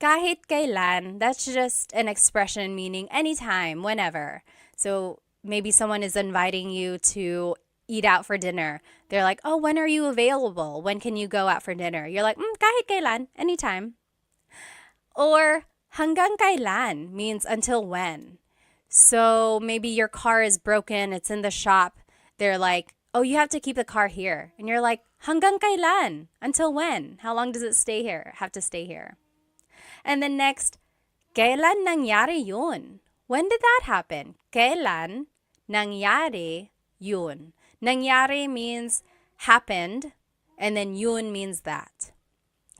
Kahit kailan, that's just an expression meaning anytime, whenever. So maybe someone is inviting you to eat out for dinner. They're like, oh, when are you available? When can you go out for dinner? You're like, kahit kailan, anytime. Or hanggang kailan means until when. So maybe your car is broken, it's in the shop. They're like, oh, you have to keep the car here. And you're like, hanggang kailan? Until when? How long does it stay here? Have to stay here. And then next, kailan nangyari yun? When did that happen? Kailan nangyari yun? Nangyari means happened, and then yun means that.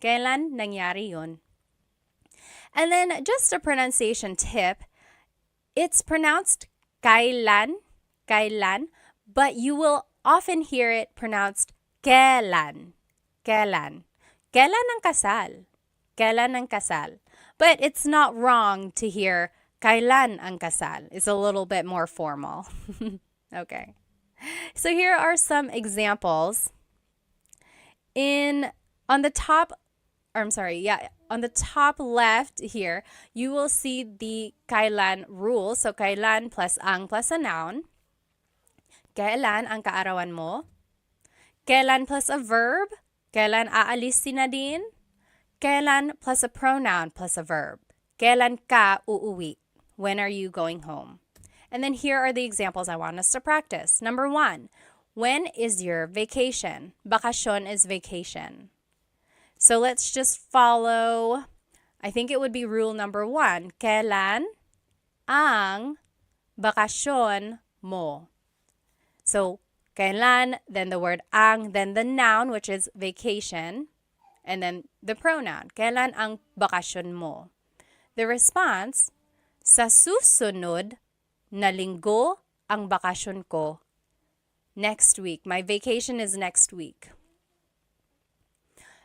Kailan nangyari yun? And then just a pronunciation tip, it's pronounced kailan, kailan, but you will often hear it pronounced kailan, kailan. Kailan ang kasal? Kailan ang kasal? But it's not wrong to hear kailan ang kasal. It's a little bit more formal. Okay. So here are some examples. On the top left here, you will see the kailan rule. So kailan plus ang plus a noun. Kailan ang kaarawan mo? Kailan plus a verb? Kailan aalis si Nadine? Kailan plus a pronoun plus a verb. Kailan ka uuwi? When are you going home? And then here are the examples I want us to practice. Number 1, when is your vacation? Bakasyon is vacation. So let's just follow, I think it would be rule number 1. Kailan ang bakasyon mo? So kailan, then the word ang, then the noun, which is vacation, and then the pronoun. Kailan ang bakasyon mo? The response, sa susunod na linggo ang bakasyon ko. Next week. My vacation is next week.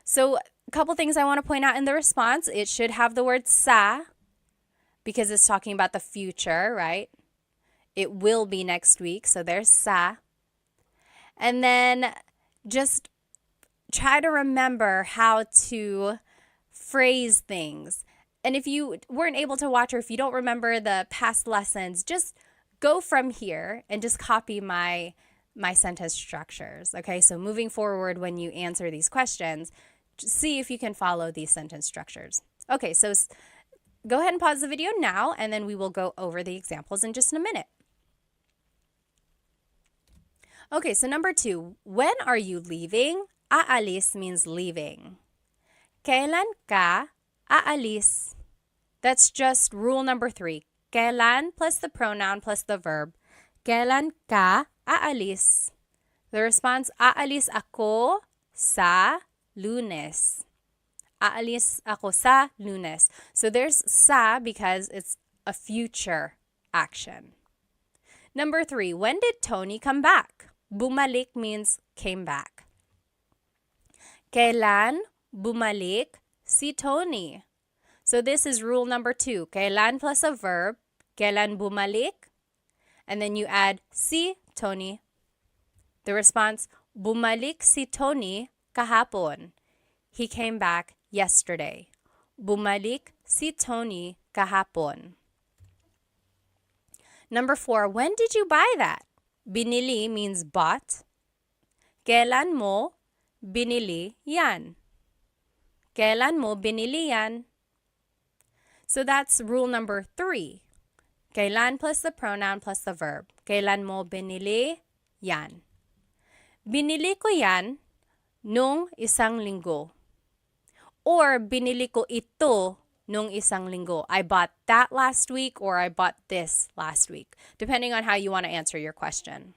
So a couple things I want to point out in the response. It should have the word sa because it's talking about the future, right? It will be next week. So there's sa. And then just try to remember how to phrase things. And if you weren't able to watch or if you don't remember the past lessons, just go from here and just copy my sentence structures. Okay, so moving forward when you answer these questions, see if you can follow these sentence structures. Okay, so go ahead and pause the video now, and then we will go over the examples in just a minute. Okay, so number 2, when are you leaving? Aalis means leaving. Kailan ka aalis? That's just rule number 3. Kailan plus the pronoun plus the verb. Kailan ka aalis? The response, aalis ako sa Lunes. Aalis ako sa Lunes. So there's sa because it's a future action. Number 3, when did Tony come back? Bumalik means came back. Kailan bumalik si Tony? So this is rule number 2. Kailan plus a verb. Kailan bumalik? And then you add si Tony. The response, bumalik si Tony kahapon. He came back yesterday. Bumalik si Tony kahapon. Number 4, when did you buy that? Binili means bought. Kailan mo binili yan? Kailan mo binili yan? So that's rule number 3. Kailan plus the pronoun plus the verb. Kailan mo binili yan? Binili ko yan nung isang linggo. Or binili ko ito nung isang linggo. I bought that last week or I bought this last week, depending on how you want to answer your question.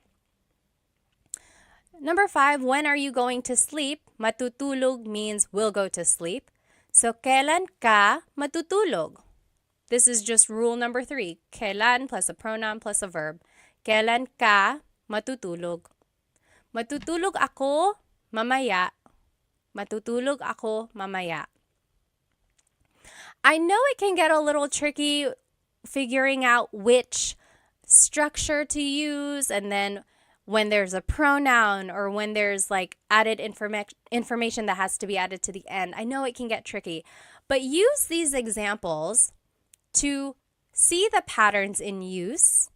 Number 5, when are you going to sleep? Matutulog means will go to sleep. So, kailan ka matutulog? This is just rule number 3. Kailan plus a pronoun plus a verb. Kailan ka matutulog? Matutulog ako mamaya. Matutulog ako mamaya. I know it can get a little tricky figuring out which structure to use, and then when there's a pronoun or when there's like added information that has to be added to the end. I know it can get tricky, but use these examples to see the patterns in use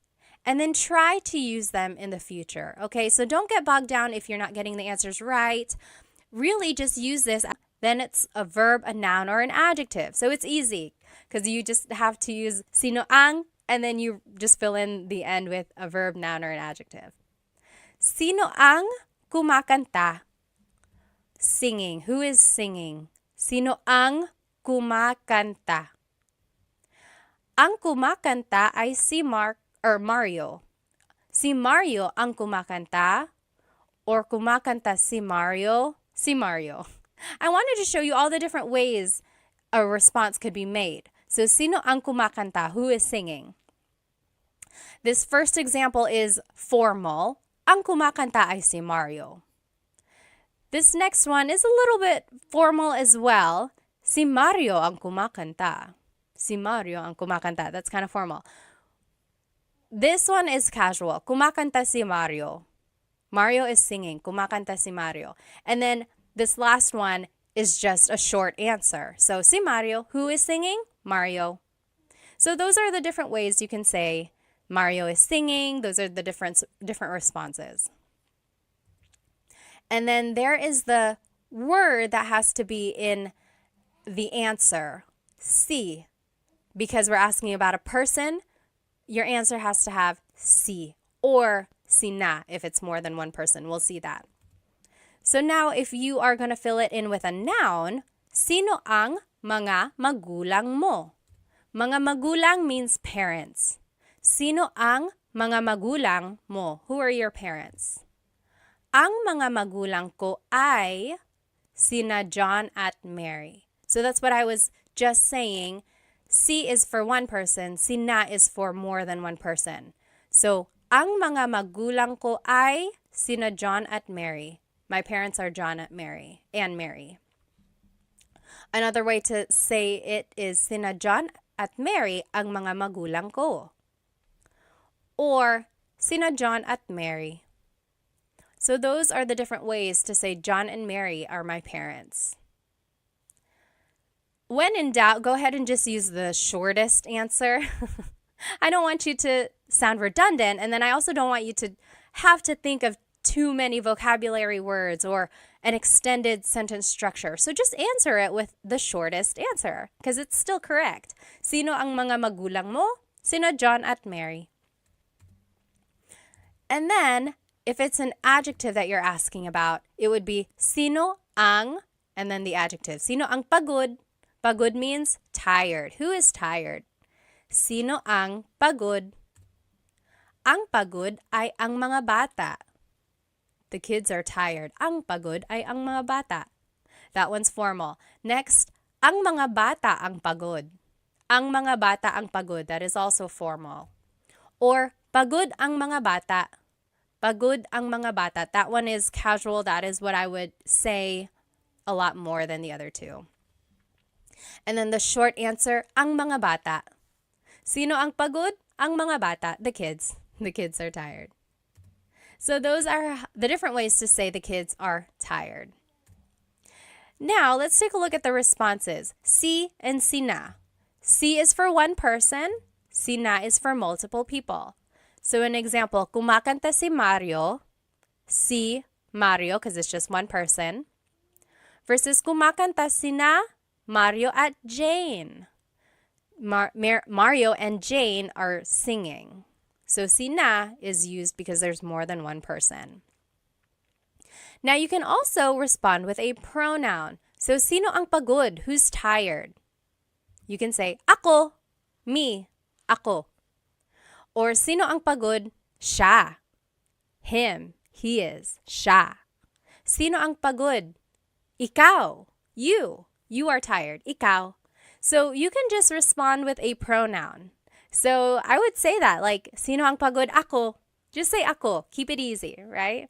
and then try to use them in the future. Okay, so don't get bogged down if you're not getting the answers right. Really just use this. Then it's a verb, a noun, or an adjective. So it's easy because you just have to use sino ang and then you just fill in the end with a verb, noun, or an adjective. Sino ang kumakanta? Singing. Who is singing? Sino ang kumakanta? Ang kumakanta ay si Mario. Si Mario ang kumakanta or kumakanta si Mario? Si Mario. I wanted to show you all the different ways a response could be made. So, sino ang kumakanta? Who is singing? This first example is formal. Ang kumakanta ay si Mario. This next one is a little bit formal as well. Si Mario ang kumakanta. Si Mario ang kumakanta. That's kind of formal. This one is casual. Kumakanta si Mario. Mario is singing. Kumakanta si Mario. And then this last one is just a short answer. So, si Mario. Who is singing? Mario. So those are the different ways you can say Mario is singing. Those are the different responses. And then there is the word that has to be in the answer. Si. Because we're asking about a person, your answer has to have si or sina if it's more than one person. We'll see that. So now if you are going to fill it in with a noun, sino ang mga magulang mo? Mga magulang means parents. Sino ang mga magulang mo? Who are your parents? Ang mga magulang ko ay sina John at Mary. So that's what I was just saying. Si is for one person, sina is for more than one person. So, ang mga magulang ko ay sina John at Mary. My parents are John at Mary and Mary. Another way to say it is sina John at Mary ang mga magulang ko. Or sina John at Mary. So those are the different ways to say John and Mary are my parents. When in doubt, go ahead and just use the shortest answer. I don't want you to sound redundant, and then I also don't want you to have to think of too many vocabulary words or an extended sentence structure. So just answer it with the shortest answer because it's still correct. Sino ang mga magulang mo? Sino John at Mary. And then, if it's an adjective that you're asking about, it would be sino ang, and then the adjective. Sino ang pagod? Pagod means tired. Who is tired? Sino ang pagod? Ang pagod ay ang mga bata. The kids are tired. Ang pagod ay ang mga bata. That one's formal. Next, ang mga bata ang pagod. Ang mga bata ang pagod. That is also formal. Or pagod ang mga bata. Pagod ang mga bata. That one is casual. That is what I would say a lot more than the other two. And then the short answer, ang mga bata. Sino ang pagod? Ang mga bata, the kids. The kids are tired. So those are the different ways to say the kids are tired. Now, let's take a look at the responses. Si and sina. Si is for one person. Sina is for multiple people. So an example, kumakanta si Mario. Si Mario, because it's just one person. Versus kumakanta sina Mario at Jane. Mario and Jane are singing. So sina is used because there's more than one person. Now you can also respond with a pronoun. So sino ang pagod? Who's tired? You can say ako, me, ako. Or sino ang pagod? Siya. Him, he is, siya. Sino ang pagod? Ikaw, you. You are tired. Ikaw. So you can just respond with a pronoun. So I would say that, like, sino ang pagod? Ako. Just say ako. Keep it easy, right?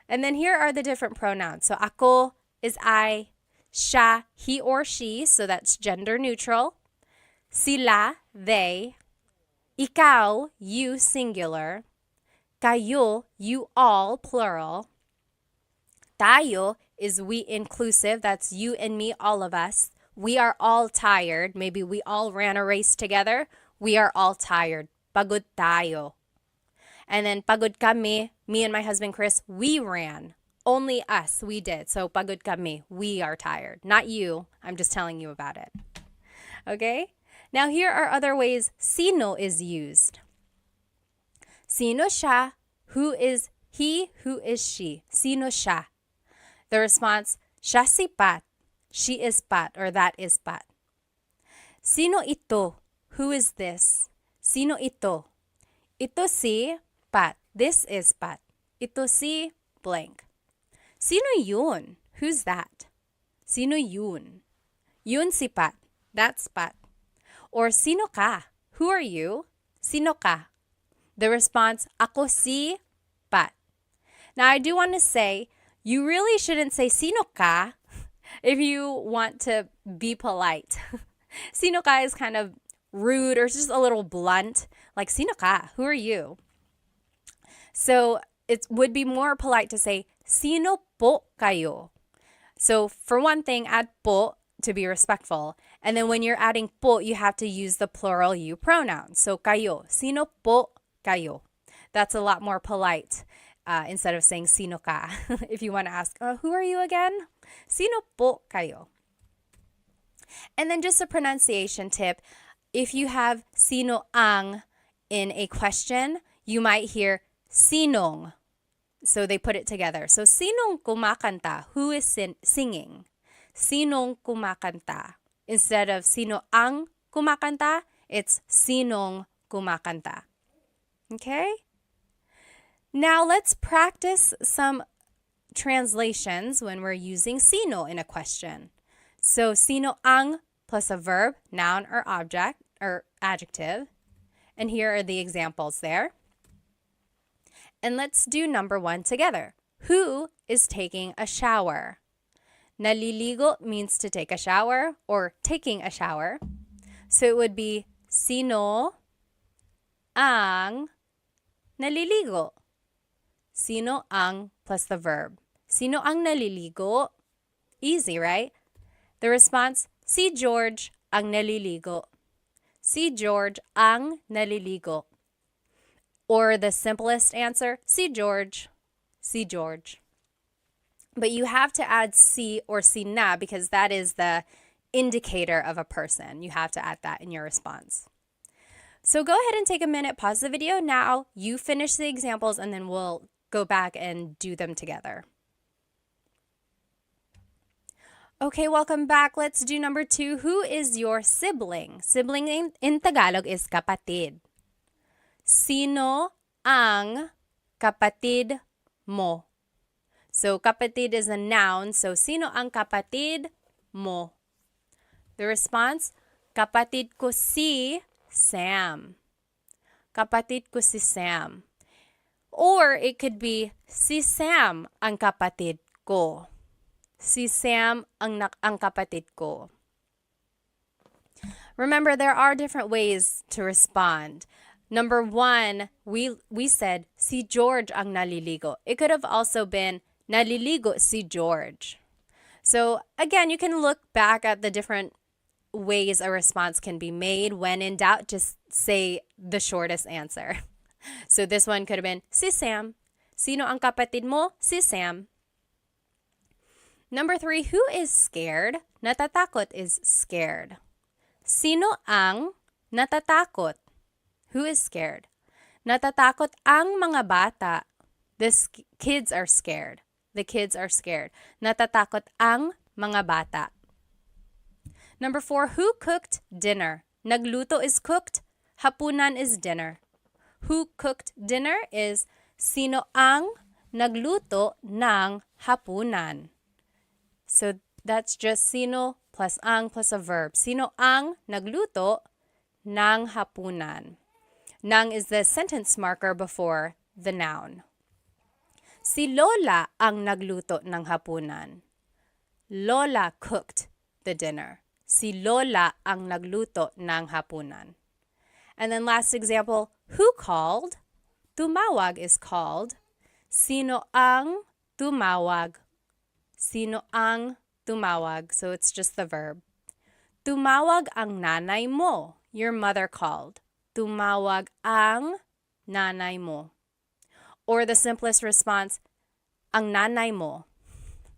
And then here are the different pronouns. So ako is I. Siya, he or she, so that's gender neutral. Sila, they. Ikaw, you, singular. Kayo, you all, plural. Tayo is we inclusive, that's you and me, all of us. We are all tired. Maybe we all ran a race together. We are all tired. Pagod tayo. And then pagod kami, me and my husband Chris, we ran. Only us, we did. So pagod kami, we are tired. Not you. I'm just telling you about it. Okay? Now here are other ways sino is used. Sino siya? Who is he? Who is she? Sino siya? The response, siya si Pat. She is Pat, or that is Pat. Sino ito? Who is this? Sino ito? Ito si Pat. This is Pat. Ito si blank. Sino yun? Who's that? Sino yun? Yun si Pat. That's Pat. Or sino ka? Who are you? Sino ka? The response, ako si Pat. Now, I do want to say, you really shouldn't say sino ka if you want to be polite. Sino ka is kind of rude or just a little blunt. Like, sino ka? Who are you? So it would be more polite to say, sino po kayo? So for one thing, add po to be respectful. And then when you're adding po, you have to use the plural you pronoun. So kayo, sino po kayo? That's a lot more polite instead of saying sino ka. If you want to ask, who are you again? Sino po kayo? And then just a pronunciation tip. If you have sino ang in a question, you might hear sinong. So they put it together. So sinong kumakanta? Who is singing? Sinong kumakanta? Instead of sino ang kumakanta, it's sinong kumakanta. Okay? Now let's practice some translations when we're using sino in a question. So sino ang plus a verb, noun or object or adjective. And here are the examples there. And let's do number 1 together. Who is taking a shower? Naliligo means to take a shower or taking a shower. So it would be sino ang naliligo. Sino ang plus the verb. Sino ang naliligo? Easy, right? The response, si George ang naliligo. Si George ang naliligo. Or the simplest answer, si George. Si George. But you have to add si or si na because that is the indicator of a person. You have to add that in your response. So go ahead and take a minute, pause the video now. You finish the examples and then we'll go back and do them together. Okay, welcome back. Let's do number 2. Who is your sibling? Sibling in Tagalog is kapatid. Sino ang kapatid mo? So kapatid is a noun. So sino ang kapatid mo? The response, kapatid ko si Sam. Kapatid ko si Sam. Or it could be, si Sam ang kapatid ko. Si Sam ang kapatid ko. Remember, there are different ways to respond. Number 1, we said, si George ang naliligo. It could have also been, naliligo si George. So again, you can look back at the different ways a response can be made. When in doubt, just say the shortest answer. So this one could have been, si Sam. Sino ang kapatid mo? Si Sam. Number 3, who is scared? Natatakot is scared. Sino ang natatakot? Who is scared? Natatakot ang mga bata. The kids are scared. The kids are scared. Natatakot ang mga bata. Number 4, who cooked dinner? Nagluto is cooked. Hapunan is dinner. Who cooked dinner is sino ang nagluto ng hapunan. So that's just sino plus ang plus a verb. Sino ang nagluto ng hapunan. Nang is the sentence marker before the noun. Si Lola ang nagluto ng hapunan. Lola cooked the dinner. Si Lola ang nagluto ng hapunan. And then last example, who called? Tumawag is called. Sino ang tumawag? Sino ang tumawag? So it's just the verb. Tumawag ang nanay mo. Your mother called. Tumawag ang nanay mo. Or the simplest response, ang nanay mo.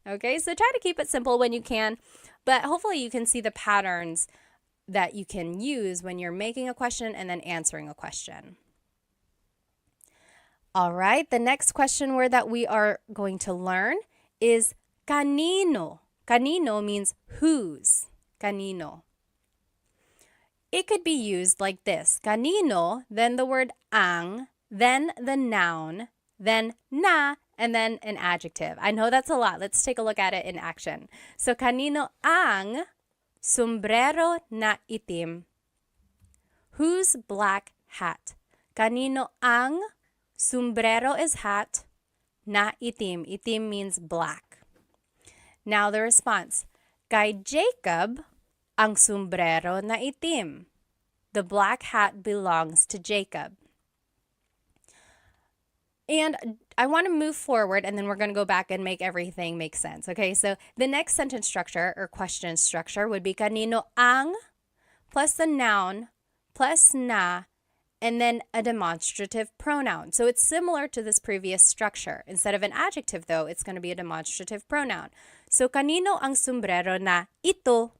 Okay, so try to keep it simple when you can, but hopefully you can see the patterns that you can use when you're making a question and then answering a question. All right, the next question word that we are going to learn is kanino. Kanino means whose. Kanino. It could be used like this. Kanino, then the word ang, then the noun, then na, and then an adjective. I know that's a lot. Let's take a look at it in action. So, kanino ang sombrero na itim? Whose black hat? Kanino ang sombrero is hat, na itim. Itim means black. Now the response. Kay Jacob ang sombrero na itim. The black hat belongs to Jacob. And I want to move forward, and then we're going to go back and make everything make sense. Okay, so the next sentence structure or question structure would be kanino ang plus the noun plus na, and then a demonstrative pronoun. So it's similar to this previous structure. Instead of an adjective, though, it's going to be a demonstrative pronoun. So kanino ang sombrero na ito?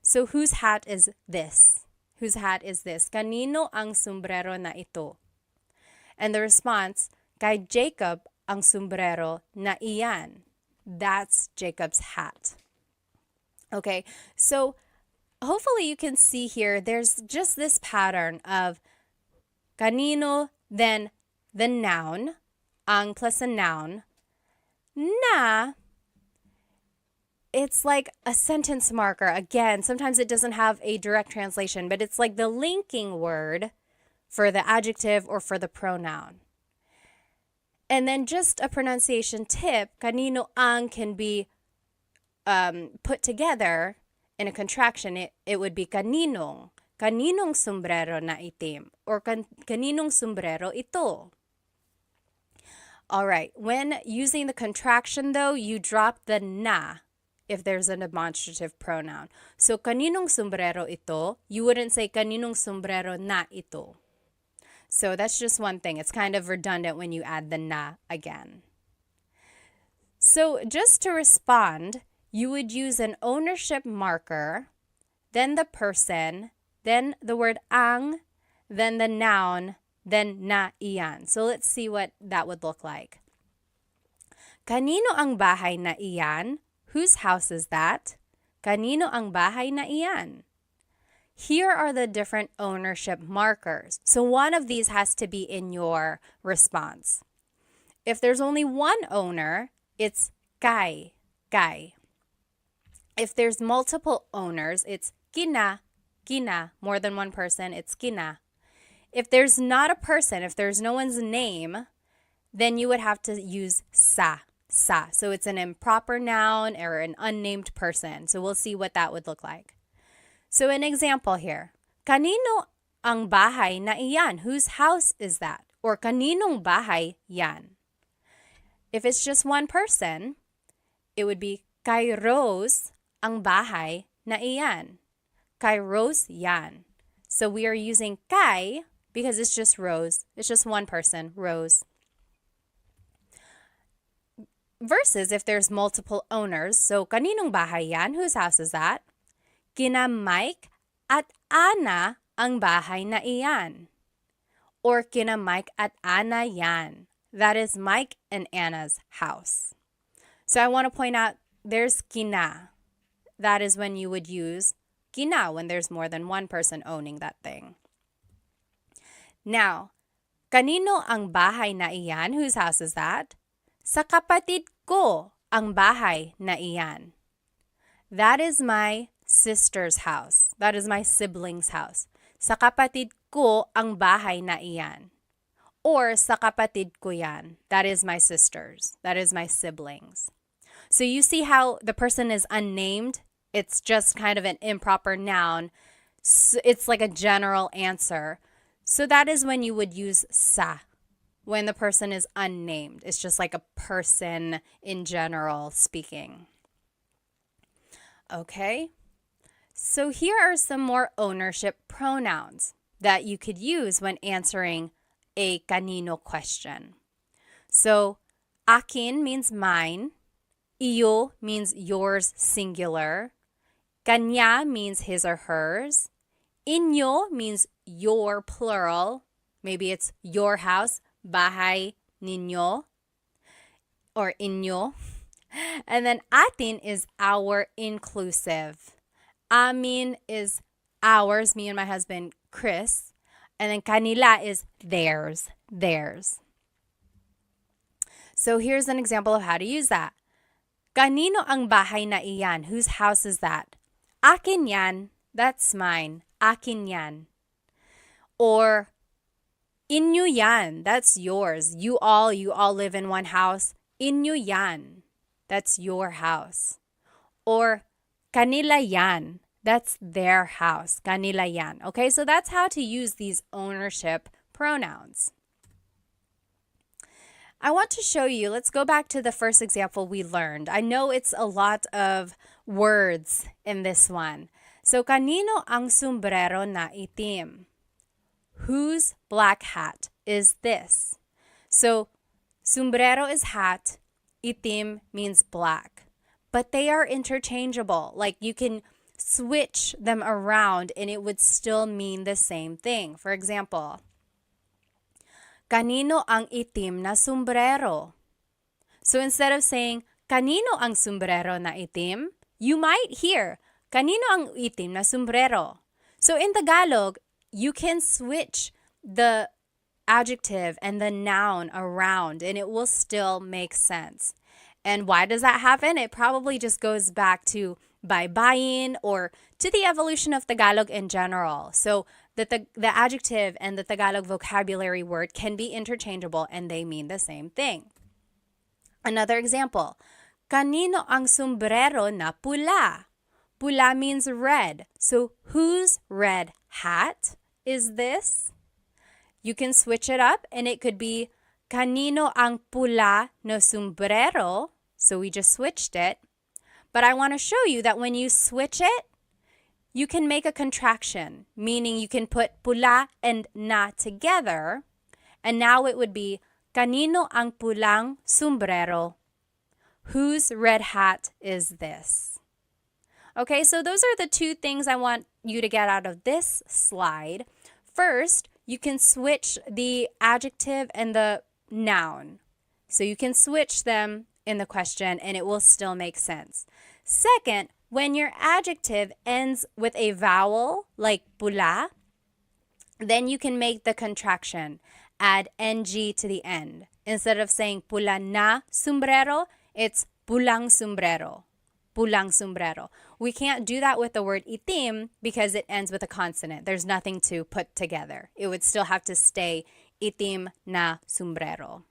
So whose hat is this? Whose hat is this? Kanino ang sombrero na ito? And the response, kay Jacob ang sombrero na iyan. That's Jacob's hat. Okay, so hopefully you can see here, there's just this pattern of kanino, then the noun, ang plus a noun, na, it's like a sentence marker. Again, sometimes it doesn't have a direct translation, but it's like the linking word for the adjective or for the pronoun. And then just a pronunciation tip, kanino ang can be put together in a contraction. It would be kaninong. Kaninong sombrero na itim. Or kaninong sombrero ito. All right, when using the contraction though, you drop the na if there's a demonstrative pronoun. So kaninong sombrero ito, you wouldn't say kaninong sombrero na ito. So that's just one thing. It's kind of redundant when you add the na again. So just to respond, you would use an ownership marker, then the person, then the word ang, then the noun, then na iyan. So let's see what that would look like. Kanino ang bahay na iyan? Whose house is that? Kanino ang bahay na iyan? Here are the different ownership markers. So one of these has to be in your response. If there's only one owner, it's kay, kay. If there's multiple owners, it's kina, kina. More than one person, it's kina. If there's not a person, if there's no one's name, then you would have to use sa, sa. So it's an improper noun or an unnamed person. So we'll see what that would look like. So an example here, kanino ang bahay na iyan? Whose house is that? Or kaninong bahay yan? If it's just one person, it would be kay Rose ang bahay na iyan. Kay Rose yan. So we are using kay because it's just Rose. It's just one person, Rose. Versus if there's multiple owners, so kaninong bahay yan? Whose house is that? Kina Mike at Ana ang bahay na iyan. Or kina Mike at Ana yan. That is Mike and Anna's house. So I want to point out there's kina. That is when you would use kina when there's more than one person owning that thing. Now, kanino ang bahay na iyan? Whose house is that? Sa kapatid ko ang bahay na iyan. That is my sister's house. That is my sibling's house. Sa kapatid ko ang bahay na iyan. Or sa kapatid ko yan. That is my sisters. That is my siblings. So you see how the person is unnamed? It's just kind of an improper noun. So it's like a general answer. So that is when you would use sa, when the person is unnamed. It's just like a person in general speaking. Okay, so here are some more ownership pronouns that you could use when answering a kanino question. So, akin means mine, iyo means yours singular, kanya means his or hers, inyo means your plural, maybe it's your house, bahay ninyo, or inyo. And then atin is our inclusive. Amin is ours, me and my husband, Chris. And then kanila is theirs, theirs. So here's an example of how to use that. Kanino ang bahay na iyan? Whose house is that? Akin yan. That's mine. Akin yan. Or inyo yan. That's yours. You all live in one house. Inyo yan. That's your house. Or kanila yan. That's their house. Kanila yan. Okay, so that's how to use these ownership pronouns. I want to show you, let's go back to the first example we learned. I know it's a lot of words in this one. So, kanino ang sombrero na itim? Whose black hat is this? So, sombrero is hat, itim means black. But they are interchangeable. Like you can switch them around and it would still mean the same thing. For example, kanino ang itim na sombrero? So instead of saying, kanino ang sombrero na itim, you might hear, kanino ang itim na sombrero? So in Tagalog, you can switch the adjective and the noun around and it will still make sense. And why does that happen? It probably just goes back to baybayin or to the evolution of Tagalog in general. So the adjective and the Tagalog vocabulary word can be interchangeable and they mean the same thing. Another example, kanino ang sombrero na pula? Pula means red. So whose red hat is this? You can switch it up and it could be kanino ang pula no sombrero. So we just switched it. But I want to show you that when you switch it, you can make a contraction, meaning you can put pula and na together. And now it would be kanino ang pulang sombrero? Whose red hat is this? Okay, so those are the two things I want you to get out of this slide. First, you can switch the adjective and the noun. So you can switch them in the question and it will still make sense. Second, when your adjective ends with a vowel like pula, then you can make the contraction. Add ng to the end. Instead of saying pula na sombrero, it's pulang sombrero. Pulang sombrero. We can't do that with the word itim because it ends with a consonant. There's nothing to put together. It would still have to stay itim na sombrero.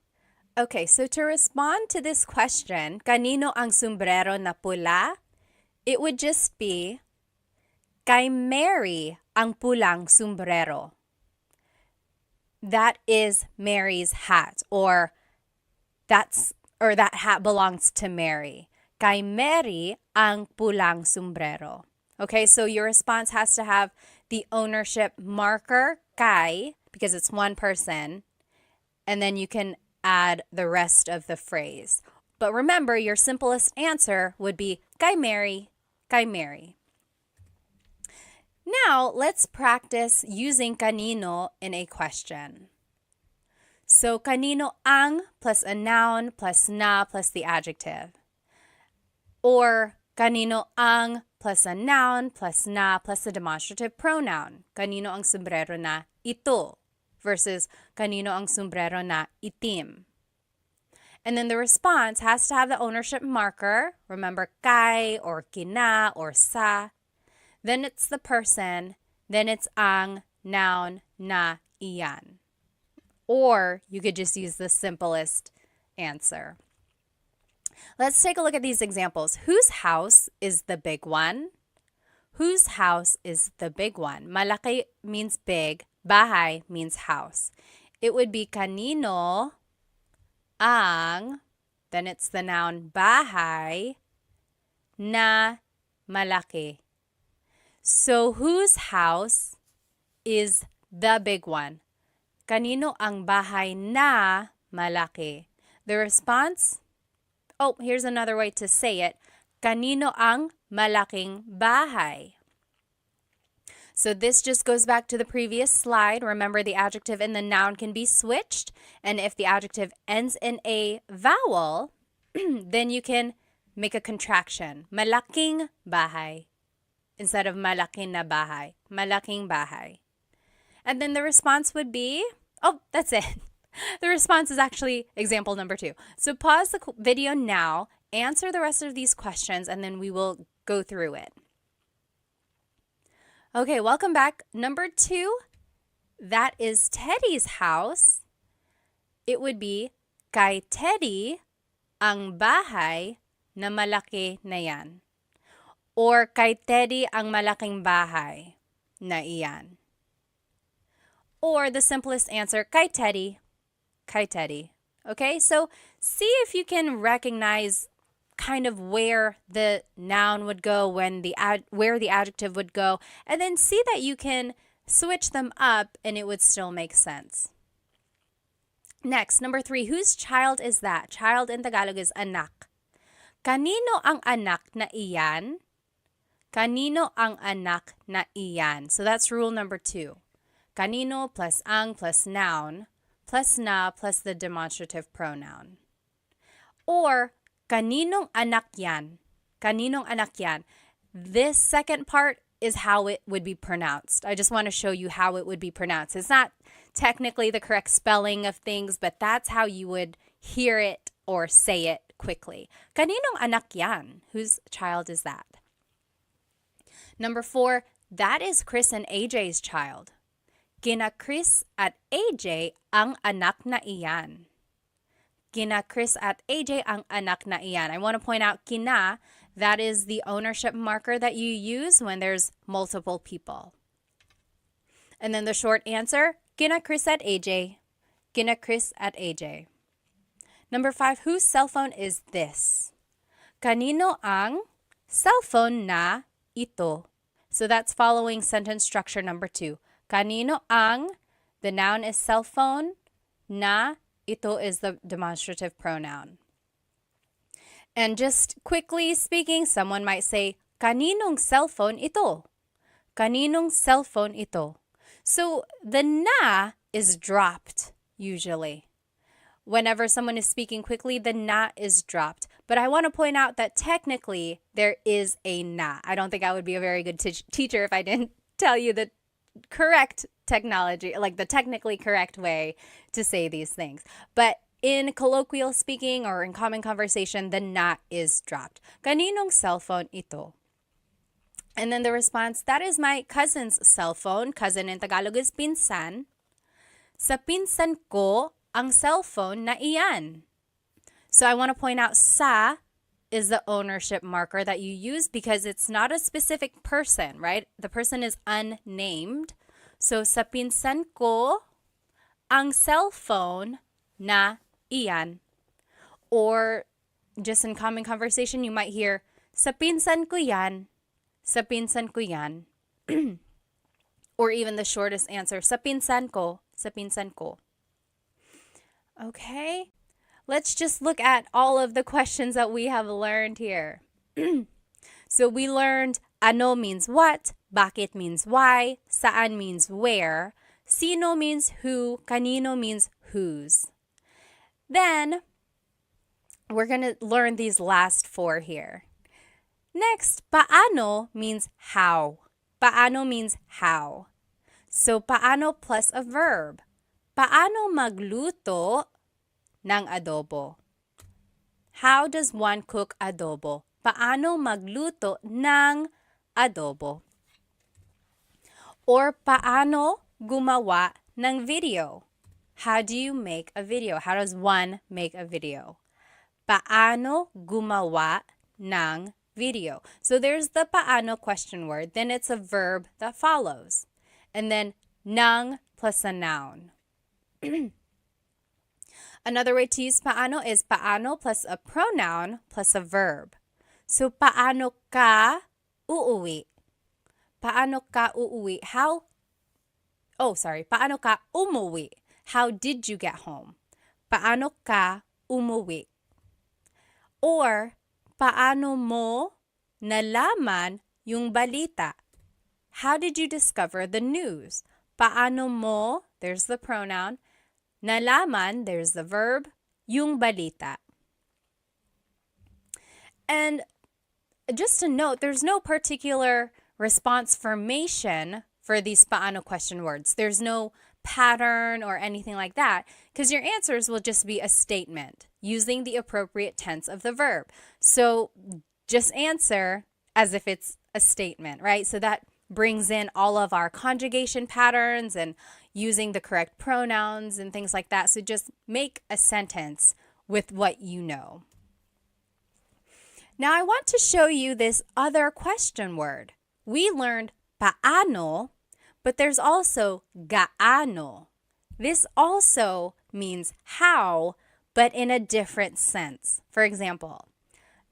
Okay, so to respond to this question, kanino ang sombrero na pula? It would just be, kay Mary ang pulang sombrero. That is Mary's hat, or that hat belongs to Mary. Kay Mary ang pulang sombrero. Okay, so your response has to have the ownership marker, kay, because it's one person, and then you can add the rest of the phrase. But remember, your simplest answer would be kay Mary, kay Mary. Now, let's practice using kanino in a question. So, kanino ang plus a noun plus na plus the adjective. Or kanino ang plus a noun plus na plus a demonstrative pronoun. Kanino ang sombrero na ito versus kanino ang sombrero na itim. And then the response has to have the ownership marker. Remember, kay or kina or sa. Then it's the person. Then it's ang, noun, na, iyan. Or you could just use the simplest answer. Let's take a look at these examples. Whose house is the big one? Whose house is the big one? Malaki means big. Bahay means house. It would be kanino ang, then it's the noun bahay, na malaki. So whose house is the big one? Kanino ang bahay na malaki? The response, here's another way to say it. Kanino ang malaking bahay? So this just goes back to the previous slide. Remember, the adjective and the noun can be switched. And if the adjective ends in a vowel, then you can make a contraction. Malaking bahay. Instead of malaking na bahay. Malaking bahay. And then the response would be, that's it. The response is actually example number 2. So pause the video now, answer the rest of these questions, and then we will go through it. Okay, welcome back. Number 2, that is Teddy's house. It would be, kay Teddy ang bahay na malaki na yan. Or kay Teddy ang malaking bahay na iyan. Or the simplest answer, kay Teddy. Kay Teddy. Okay, so see if you can recognize kind of where the noun would go, where the adjective would go, and then see that you can switch them up and it would still make sense. Next, number 3, whose child is that? Child in Tagalog is anak. Kanino ang anak na iyan? Kanino ang anak na iyan? So that's rule number 2. Kanino plus ang plus noun plus na plus the demonstrative pronoun. Or kaninong anak yan? Kaninong anak yan? This second part is how it would be pronounced. I just want to show you how it would be pronounced. It's not technically the correct spelling of things, but that's how you would hear it or say it quickly. Kaninong anak yan? Whose child is that? Number 4, that is Chris and AJ's child. Kina Chris at AJ ang anak na iyan. Kina Chris at AJ ang anak na iyan. I want to point out kina, that is the ownership marker that you use when there's multiple people. And then the short answer, kina Chris at AJ. Kina Chris at AJ. Number 5, whose cell phone is this? Kanino ang cellphone na ito? So that's following sentence structure number 2. Kanino ang, the noun is cell phone, na, ito is the demonstrative pronoun. And just quickly speaking, someone might say, kaninong cellphone ito? Kaninong cellphone ito? So the na is dropped usually. Whenever someone is speaking quickly, the na is dropped. But I want to point out that technically there is a na. I don't think I would be a very good teacher if I didn't tell you the correct technology, like the technically correct way to say these things. But in colloquial speaking or in common conversation, the na is dropped. Kaninong cellphone ito? And then the response, that is my cousin's cell phone. Cousin in Tagalog is pinsan. Sa pinsan ko ang cellphone na iyan. So I want to point out sa is the ownership marker that you use because it's not a specific person, right? The person is unnamed. So sa pinsan ko ang cellphone na iyan. Or just in common conversation, you might hear, sa pinsan ko yan. Sa pinsan ko yan. Or even the shortest answer, sa pinsan ko. Sa pinsan ko. Okay. Let's just look at all of the questions that we have learned here. So we learned ano means what, bakit means why, saan means where, sino means who, kanino means whose. Then we're going to learn these last 4 here. Next, paano means how. Paano means how. So paano plus a verb. Paano magluto ng adobo? How does one cook adobo? Paano magluto ng adobo? Or paano gumawa ng video? How do you make a video? How does one make a video? Paano gumawa ng video? So there's the paano question word, then it's a verb that follows. And then ng plus a noun. Another way to use paano is paano plus a pronoun plus a verb. So paano ka uuwi? Paano ka uuwi? Paano ka umuwi? How did you get home? Paano ka umuwi? Or, paano mo nalaman yung balita? How did you discover the news? Paano mo, there's the pronoun. Nalaman, there's the verb. Yung balita. And just to note, there's no particular response formation for these paano question words. There's no pattern or anything like that, because your answers will just be a statement using the appropriate tense of the verb. So just answer as if it's a statement, right? So that brings in all of our conjugation patterns and using the correct pronouns and things like that. So just make a sentence with what you know. Now I want to show you this other question word. We learned paano, but there's also gaano. This also means how, but in a different sense. For example,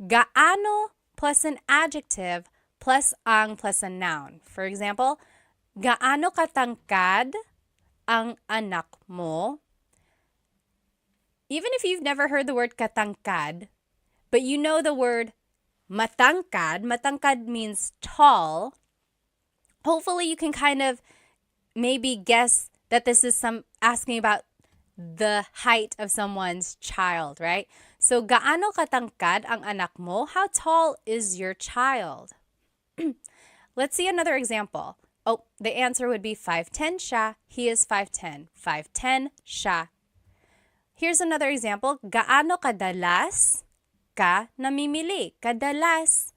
gaano plus an adjective plus ang plus a noun. For example, gaano katangkad ang anak mo? Even if you've never heard the word katangkad, but you know the word matangkad. Matangkad means tall. Hopefully you can kind of maybe guess that this is asking about the height of someone's child, right? So, gaano katangkad ang anak mo? How tall is your child? Let's see another example. Oh, the answer would be 5'10" siya. He is 5'10". 5'10" siya. Here's another example. Gaano kadalas ka namimili? Kadalas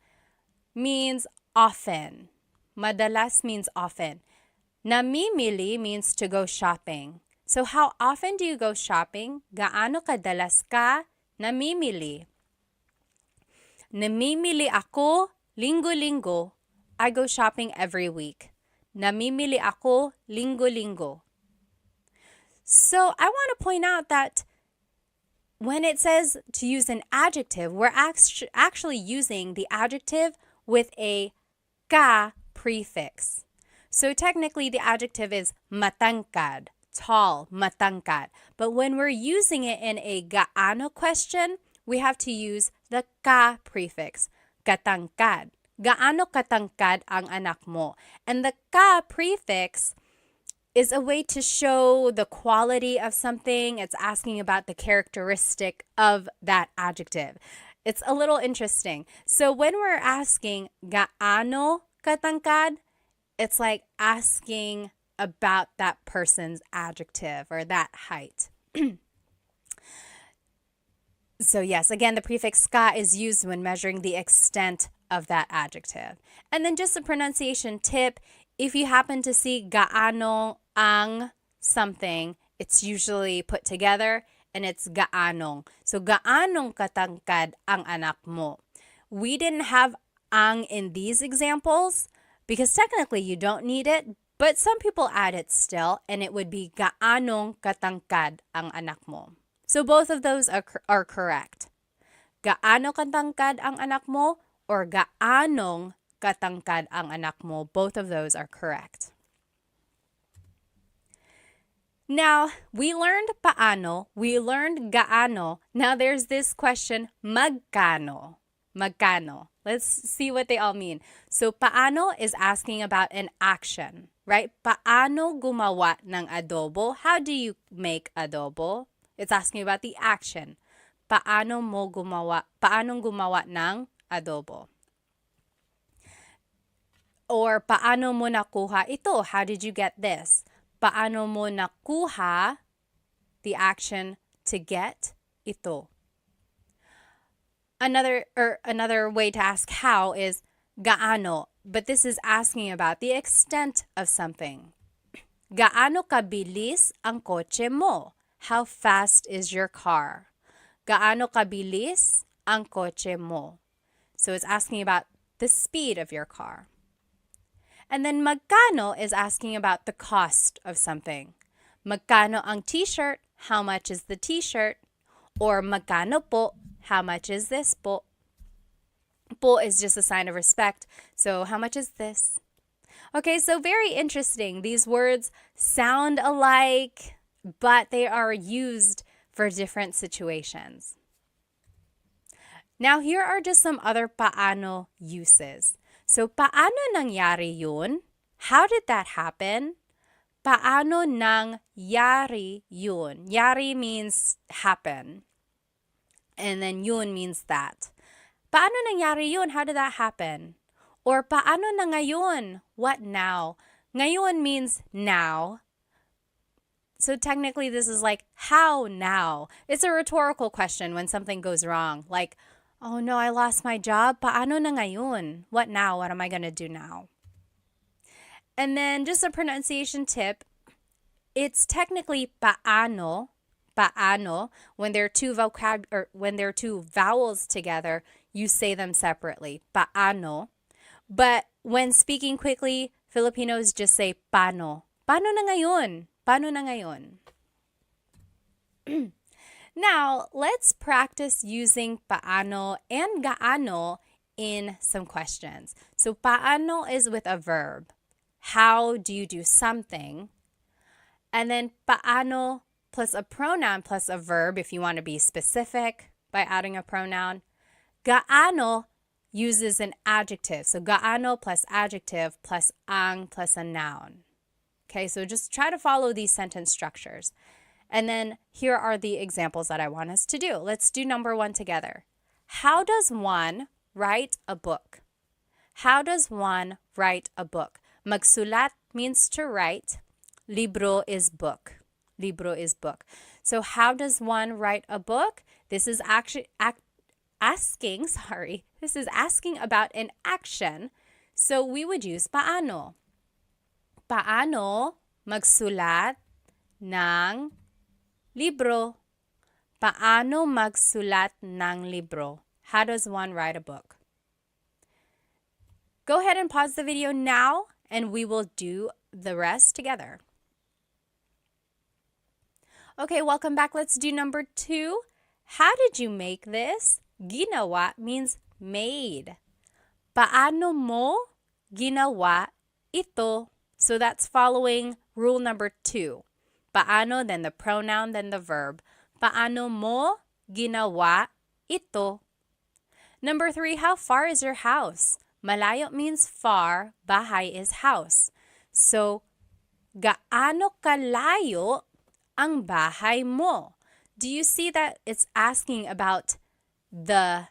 means often. Madalas means often. Namimili means to go shopping. So how often do you go shopping? Gaano kadalas ka namimili? Namimili ako linggo-linggo. I go shopping every week. Namimili ako linggo-linggo. So I want to point out that when it says to use an adjective, we're actually using the adjective with a ka prefix. So technically the adjective is matangkad, tall, matangkad. But when we're using it in a gaano question, we have to use the ka prefix, katangkad. Gaano katangkad ang anak mo? And the ka prefix is a way to show the quality of something. It's asking about the characteristic of that adjective. It's a little interesting. So when we're asking gaano katangkad, it's like asking about that person's adjective or that height. So yes, again, the prefix ka is used when measuring the extent of that adjective. And then just a pronunciation tip, if you happen to see gaano ang something, it's usually put together and it's gaanong. So gaanong katangkad ang anak mo? We didn't have ang in these examples because technically you don't need it, but some people add it still, and it would be gaanong katangkad ang anak mo. So both of those are correct. Gaano katangkad ang anak mo or gaanong katangkad ang anak mo? Both of those are correct. Now, we learned paano, we learned gaano. Now there's this question, magkano. Magkano. Let's see what they all mean. So paano is asking about an action, right? Paano gumawa ng adobo? How do you make adobo? It's asking about the action. Paano mo gumawa? Paanong gumawa ng adobo? Or paano mo nakuha ito? How did you get this? Paano mo nakuha, the action to get ito? Another way to ask how is gaano, but this is asking about the extent of something. Gaano kabilis ang kotse mo? How fast is your car? Gaano kabilis ang kotse mo? So it's asking about the speed of your car. And then magkano is asking about the cost of something. Magkano ang t-shirt? How much is the t-shirt? Or magkano po? How much is this po? Po is just a sign of respect. So how much is this? Okay, so very interesting. These words sound alike, but they are used for different situations. Now, here are just some other paano uses. So, paano nangyari yun? How did that happen? Paano nangyari yun? Yari means happen. And then yun means that. Paano nangyari yun? How did that happen? Or paano na ngayon? What now? Ngayon means now. So technically this is like, how now? It's a rhetorical question when something goes wrong. Like, oh no, I lost my job. Paano na ngayon? What now? What am I going to do now? And then just a pronunciation tip. It's technically paano. Paano. When there are two vowels together, you say them separately. Paano. But when speaking quickly, Filipinos just say paano. Paano na ngayon? Paano na ngayon? Now, let's practice using paano and gaano in some questions. So, paano is with a verb. How do you do something? And then paano plus a pronoun plus a verb if you want to be specific by adding a pronoun. Gaano uses an adjective. So, gaano plus adjective plus ang plus a noun. Okay, so just try to follow these sentence structures. And then here are the examples that I want us to do. Let's do number 1 together. How does one write a book? How does one write a book? Magsulat means to write. Libro is book. Libro is book. So how does one write a book? This is actually asking about an action. So we would use paano. Paano magsulat ng libro? Paano magsulat ng libro? How does one write a book? Go ahead and pause the video now, and we will do the rest together. Okay, welcome back. Let's do number 2. How did you make this? Ginawa means made. Paano mo ginawa ito? So that's following rule number 2. Paano, then the pronoun, then the verb. Paano mo ginawa ito? Number 3, how far is your house? Malayo means far, bahay is house. So, gaano kalayo ang bahay mo? Do you see that it's asking about the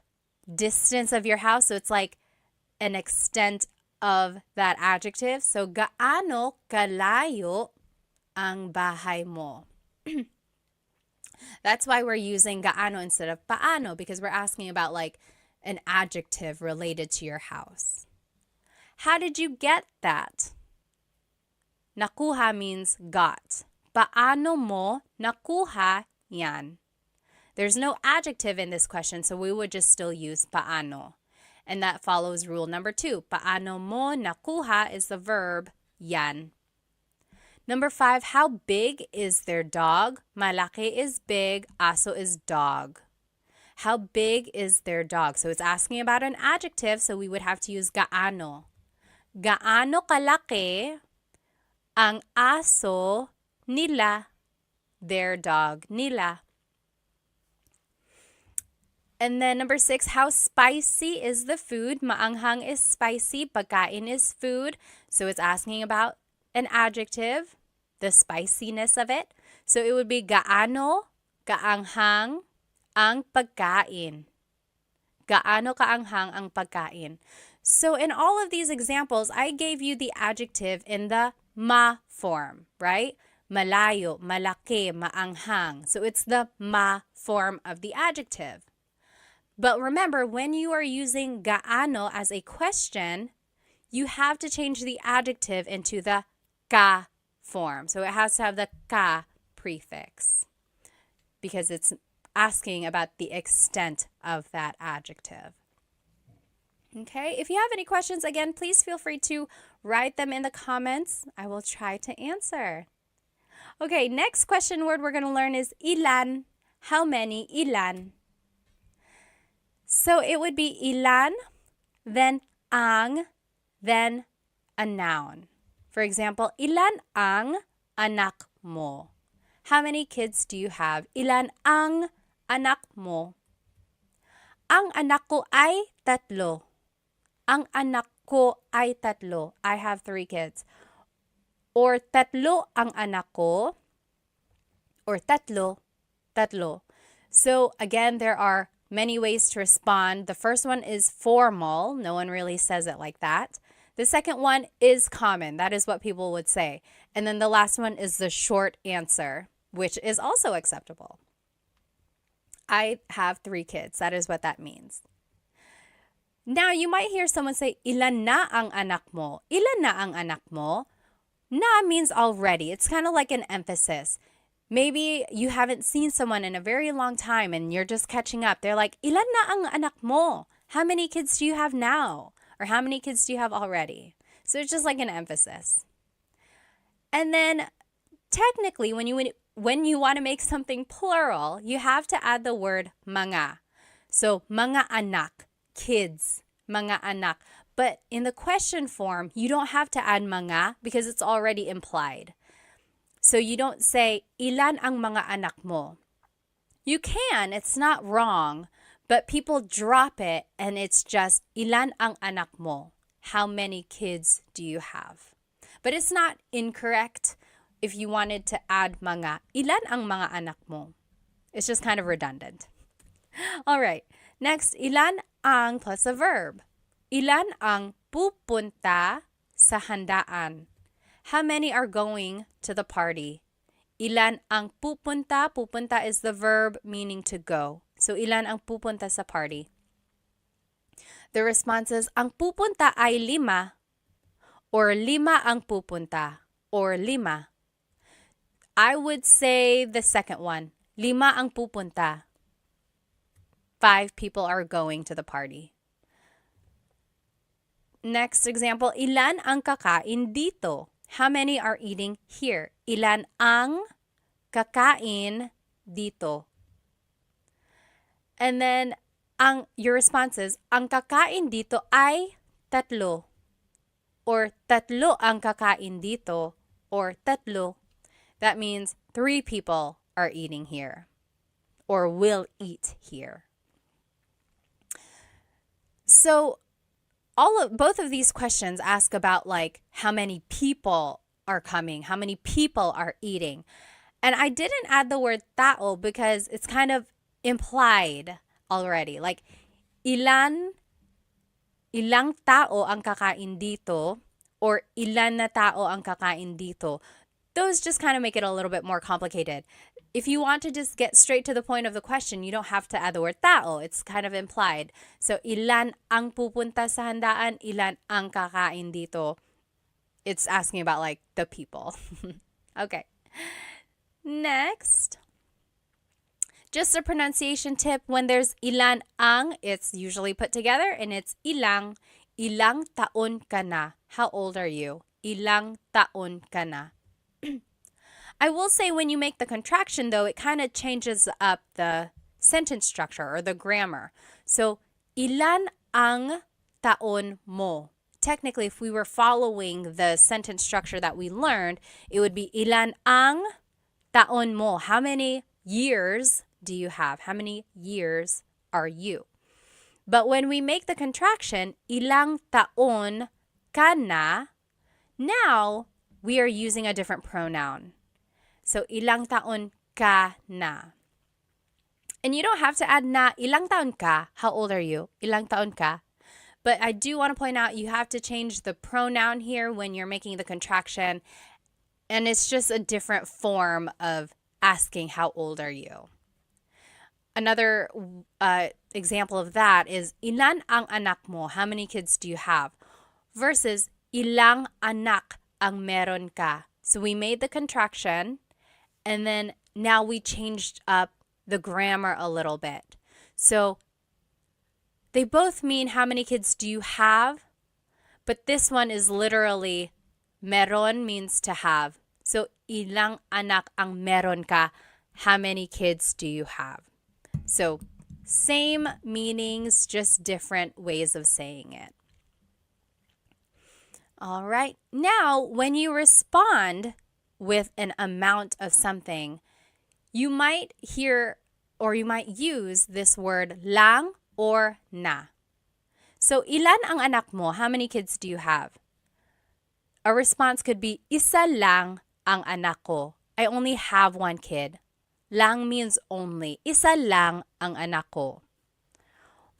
distance of your house? So it's like an extent of that adjective. So, gaano kalayo ang bahay mo? That's why we're using gaano instead of paano, because we're asking about like an adjective related to your house. How did you get that? Nakuha means got. Paano mo nakuha yan? There's no adjective in this question, so we would just still use paano. And that follows rule number 2. Paano mo nakuha is the verb yan. Number 5, how big is their dog? Malaki is big, aso is dog. How big is their dog? So it's asking about an adjective, so we would have to use gaano. Gaano kalaki ang aso nila, their dog nila. And then number 6, how spicy is the food? Maanghang is spicy, pagkain is food. So it's asking about an adjective, the spiciness of it. So it would be gaano kaanghang ang pagkain. Gaano kaanghang ang pagkain. So in all of these examples, I gave you the adjective in the ma form, right? Malayo, malaki, maanghang. So it's the ma form of the adjective. But remember, when you are using gaano as a question, you have to change the adjective into the ka form. So it has to have the ka prefix because it's asking about the extent of that adjective. Okay, if you have any questions, again, please feel free to write them in the comments. I will try to answer. Okay, next question word we're going to learn is ilan. How many? Ilan. So it would be ilan, then ang, then a noun. For example, ilan ang anak mo? How many kids do you have? Ilan ang anak mo? Ang anak ko ay tatlo. Ang anak ko ay tatlo. I have 3 kids. Or tatlo ang anak ko. Or tatlo. So again, there are many ways to respond. The first one is formal. No one really says it like that. The second one is common. That is what people would say. And then the last one is the short answer, which is also acceptable. I have 3 kids. That is what that means. Now, you might hear someone say, ilan na ang anak mo? Ilan na ang anak mo? Na means already. It's kind of like an emphasis. Maybe you haven't seen someone in a very long time and you're just catching up. They're like, ilan na ang anak mo? How many kids do you have now? Or how many kids do you have already? So it's just like an emphasis. And then technically, when you want to make something plural, you have to add the word mga. So mga anak, kids, mga anak. But in the question form, you don't have to add mga because it's already implied. So you don't say, ilan ang mga anak mo? You can, it's not wrong, but people drop it and it's just, ilan ang anak mo? How many kids do you have? But it's not incorrect if you wanted to add mga, ilan ang mga anak mo? It's just kind of redundant. All right, next, ilan ang plus a verb. Ilan ang pupunta sa handaan? How many are going to the party? Ilan ang pupunta? Pupunta is the verb meaning to go. So, ilan ang pupunta sa party? The response is, ang pupunta ay 5. Or 5 ang pupunta. Or 5. I would say the second one. 5 ang pupunta. 5 people are going to the party. Next example, ilan ang kakain dito? How many are eating here? Ilan ang kakain dito? And then, your response is, ang kakain dito ay 3. Or 3 ang kakain dito. Or 3. That means 3 people are eating here. Or will eat here. So, both of these questions ask about like how many people are coming, how many people are eating. And I didn't add the word tao because it's kind of implied already. Like ilang tao ang kakain dito or ilan na tao ang kakain dito. Those just kind of make it a little bit more complicated. If you want to just get straight to the point of the question, you don't have to add the word tao. It's kind of implied. So, ilan ang pupunta sa handaan? Ilan ang kakain dito? It's asking about like the people. Okay. Next. Just a pronunciation tip. When there's ilan ang, it's usually put together and it's ilang. Ilang taon ka na? How old are you? Ilang taon ka na? I will say when you make the contraction, though, it kind of changes up the sentence structure or the grammar. So, ilan ang taon mo? Technically, if we were following the sentence structure that we learned, it would be ilan ang taon mo? How many years do you have? How many years are you? But when we make the contraction, ilang taon ka na, now we are using a different pronoun. So, ilang taon ka na. And you don't have to add na, ilang taon ka? How old are you? Ilang taon ka? But I do want to point out you have to change the pronoun here when you're making the contraction. And it's just a different form of asking how old are you. Another example of that is, ilan ang anak mo? How many kids do you have? Versus, ilang anak ang meron ka? So we made the contraction, and then now we changed up the grammar a little bit. So they both mean how many kids do you have, but this one is literally meron means to have. So ilang anak ang meron ka? How many kids do you have? So same meanings, just different ways of saying it. All right. Now, when you respond with an amount of something, you might hear or you might use this word lang or na. So, ilan ang anak mo? How many kids do you have? A response could be, isa lang ang anak ko. I only have one kid. Lang means only. Isa lang ang anak ko.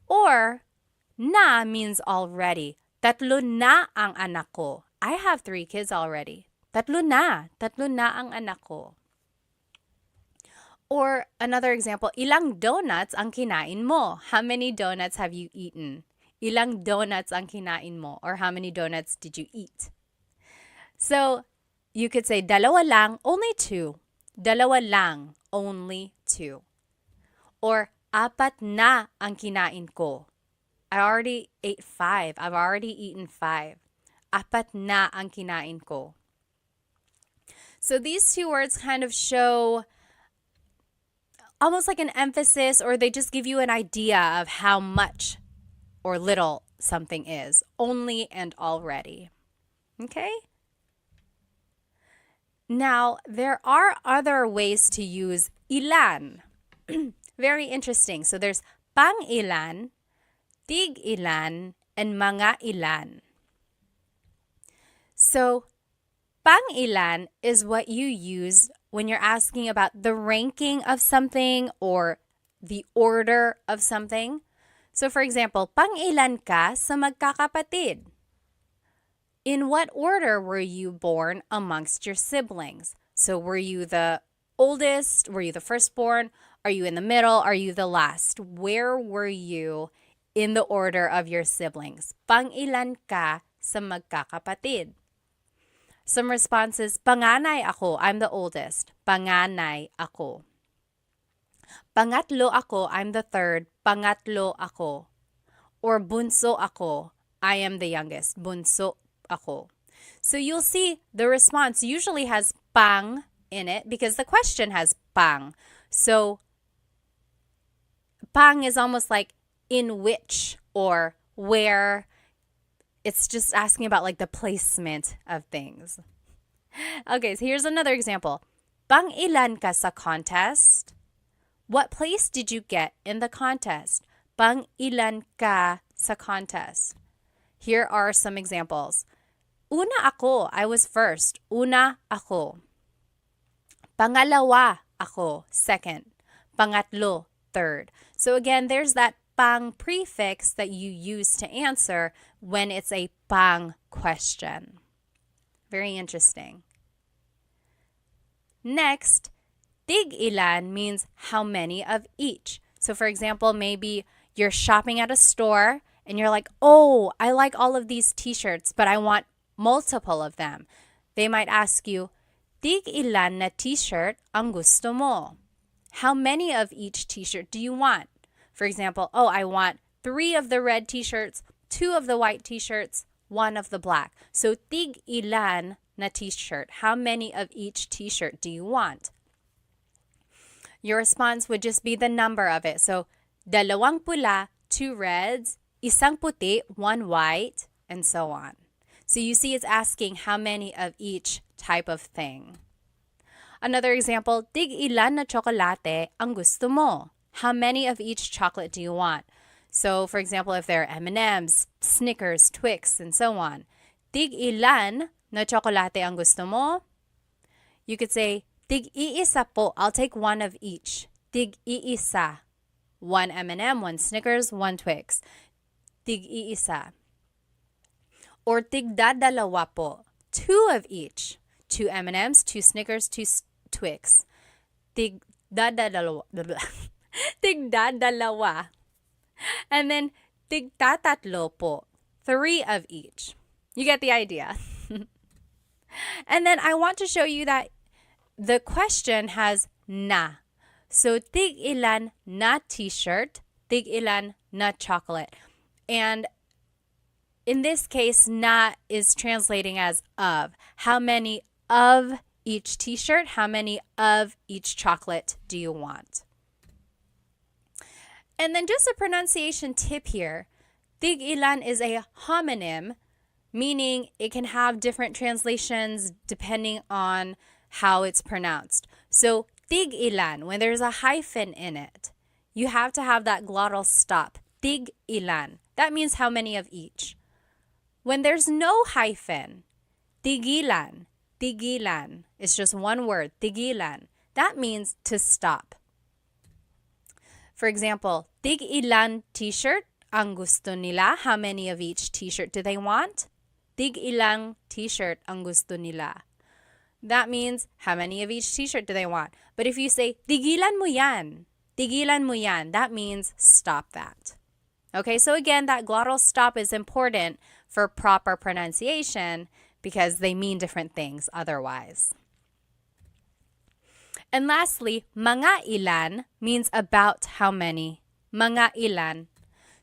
Or, na means already. Tatlo na ang anak ko. I have 3 kids already. Tatlo na ang anak ko. Or another example, ilang donuts ang kinain mo? How many donuts have you eaten? Ilang donuts ang kinain mo? Or how many donuts did you eat? So, you could say, dalawa lang, only 2. Dalawa lang, only 2. Or, apat na ang kinain ko. I already ate 5. I've already eaten 5. Apat na ang kinain ko. So these 2 words kind of show almost like an emphasis, or they just give you an idea of how much or little something is. Only and already. Okay? Now, there are other ways to use ilan. Very interesting. So there's pang ilan, tig ilan, and mga ilan. So, pang ilan is what you use when you're asking about the ranking of something or the order of something. So, for example, pang ilan ka sa magkakapatid? In what order were you born amongst your siblings? So, were you the oldest? Were you the firstborn? Are you in the middle? Are you the last? Where were you in the order of your siblings? Pang ilan ka sa magkakapatid? Some responses, panganay ako, I'm the oldest. Panganay ako. Pangatlo ako, I'm the third. Pangatlo ako. Or bunso ako, I am the youngest. Bunso ako. So you'll see the response usually has pang in it because the question has pang. So pang is almost like in which or where. It's just asking about like the placement of things. Okay, so here's another example. Pang ilan ka sa contest? What place did you get in the contest? Pang ilan ka sa contest? Here are some examples. Una ako, I was first. Una ako. Pangalawa ako, second. Pangatlo, third. So again, there's that pang prefix that you use to answer when it's a pang question. Very interesting. Next, tig ilan means how many of each. So for example, maybe you're shopping at a store and you're like, oh, I like all of these t-shirts, but I want multiple of them. They might ask you, tig ilan na t-shirt ang gusto mo? How many of each t-shirt do you want? For example, oh, I want 3 of the red t-shirts, 2 of the white t-shirts, 1 of the black. So, tig ilan na t-shirt? How many of each t-shirt do you want? Your response would just be the number of it. So, dalawang pula, 2 reds, isang puti, 1 white, and so on. So, you see it's asking how many of each type of thing. Another example, tig ilan na tsokolate ang gusto mo? How many of each chocolate do you want? So, for example, if there are M&Ms, Snickers, Twix, and so on. Tig ilan na tsokolate ang gusto mo? You could say, tig iisa po. I'll take 1 of each. Tig iisa. 1 M&M, 1 Snickers, 1 Twix. Tig iisa. Or tig dadalawa po. 2 of each. 2 M&Ms, 2 Snickers, 2 Twix. Tig dadalawa. Tig dadalawa. And then, tig tatatlo po. 3 of each. You get the idea. And then I want to show you that the question has na. So, tig ilan na t-shirt, tig ilan na chocolate. And in this case, na is translating as of. How many of each t-shirt, how many of each chocolate do you want? And then just a pronunciation tip here. Tig ilan is a homonym, meaning it can have different translations depending on how it's pronounced. So, tig ilan, when there's a hyphen in it, you have to have that glottal stop. Tig ilan. That means how many of each. When there's no hyphen, tigilan, tigilan. It's just one word, tigilan. That means to stop. For example, tig ilan t-shirt ang gusto nila. How many of each t-shirt do they want? Tig ilang t-shirt ang gusto nila. That means how many of each t-shirt do they want? But if you say, tigilan mo yan, that means stop that. Okay, so again, that glottal stop is important for proper pronunciation because they mean different things otherwise. And lastly, mga ilan means about how many. Mga ilan.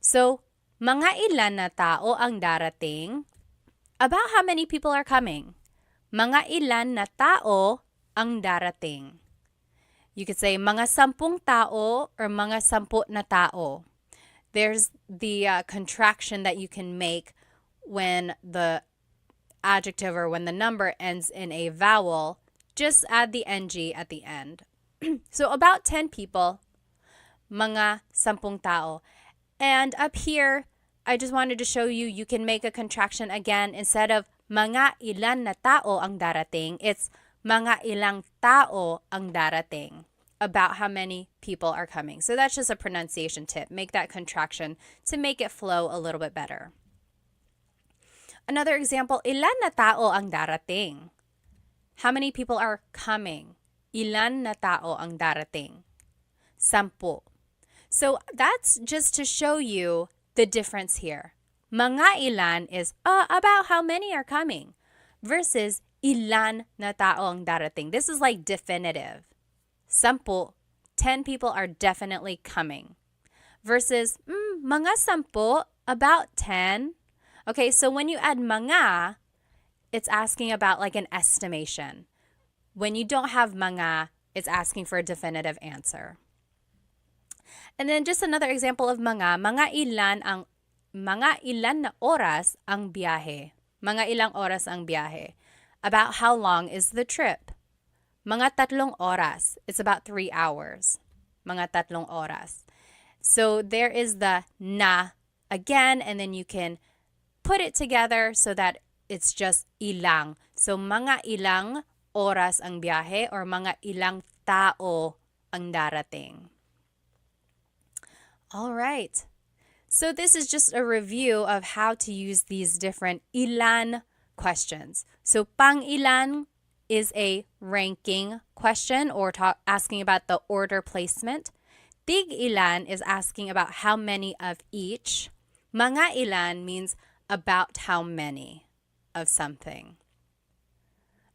So, mga ilan na tao ang darating? About how many people are coming. Mga ilan na tao ang darating. You could say mga 10 tao or mga 10 na tao. There's the contraction that you can make when the adjective or when the number ends in a vowel. Just add the ng at the end. So about 10 people, mga 10 tao. And up here, I just wanted to show you, you can make a contraction again. Instead of mga ilan na tao ang darating, it's mga ilang tao ang darating. About how many people are coming. So that's just a pronunciation tip. Make that contraction to make it flow a little bit better. Another example, ilan na tao ang darating? How many people are coming? Ilan na tao ang darating? 10. So that's just to show you the difference here. Mga ilan is about how many are coming versus ilan na tao ang darating. This is like definitive. 10 people are definitely coming. Versus mga 10, about 10. Okay, so when you add mga, it's asking about like an estimation. When you don't have mga, it's asking for a definitive answer. And then just another example of mga ilan na oras ang biyahe. Mga ilang oras ang biyahe. About how long is the trip? Mga 3 oras. It's about 3 hours. Mga 3 oras. So there is the na again, and then you can put it together so that it's just ilang. So mga ilang oras ang biyahe or mga ilang tao ang darating. All right. So this is just a review of how to use these different ilan questions. So pang ilan is a ranking question or asking about the order placement. Tig ilan is asking about how many of each. Mga ilan means about how many of something.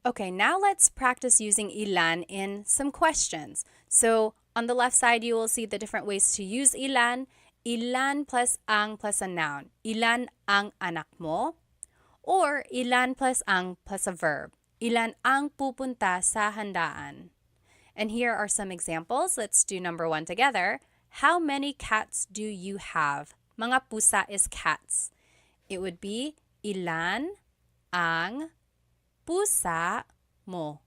Okay, now let's practice using ilan in some questions. So on the left side, you will see the different ways to use ilan. Ilan plus ang plus a noun. Ilan ang anak mo? Or ilan plus ang plus a verb. Ilan ang pupunta sa handaan? And here are some examples. Let's do number 1 together. How many cats do you have? Mga pusa is cats. It would be ilan ang pusa mo.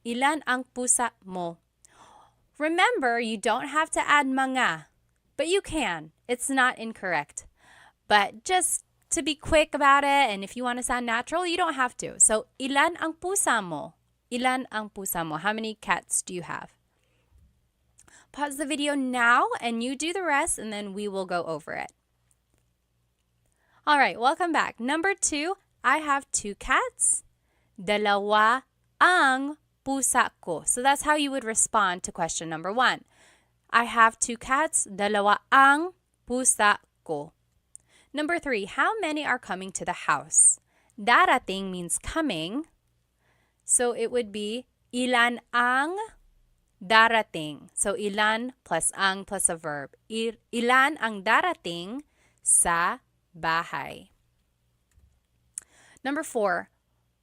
Ilan ang pusa mo? Remember, you don't have to add mga, but you can. It's not incorrect. But just to be quick about it, and if you want to sound natural, you don't have to. So, ilan ang pusa mo? Ilan ang pusa mo? How many cats do you have? Pause the video now, and you do the rest, and then we will go over it. All right, welcome back. Number 2, I have 2 cats. Dalawa ang pusa ko. So that's how you would respond to question number 1. I have 2 cats. Dalawa ang pusa ko. Number 3, how many are coming to the house? Darating means coming. So it would be ilan ang darating. So, ilan plus ang plus a verb. Ilan ang darating sa bahay. Number 4.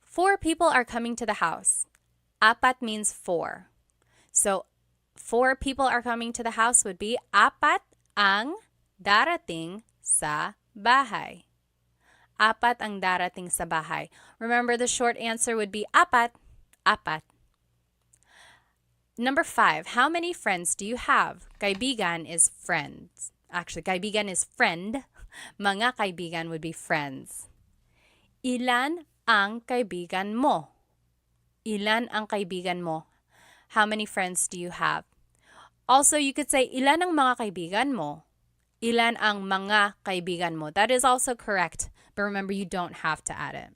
4 people are coming to the house. Apat means 4. So, 4 people are coming to the house would be apat ang darating sa bahay. Apat ang darating sa bahay. Remember, the short answer would be apat, apat. Number 5, how many friends do you have? Kaibigan is friends. Actually, kaibigan is friend. Mga kaibigan would be friends. Ilan ang kaibigan mo? Ilan ang kaibigan mo? How many friends do you have? Also, you could say, ilan ang mga kaibigan mo? Ilan ang mga kaibigan mo? That is also correct, but remember, you don't have to add it.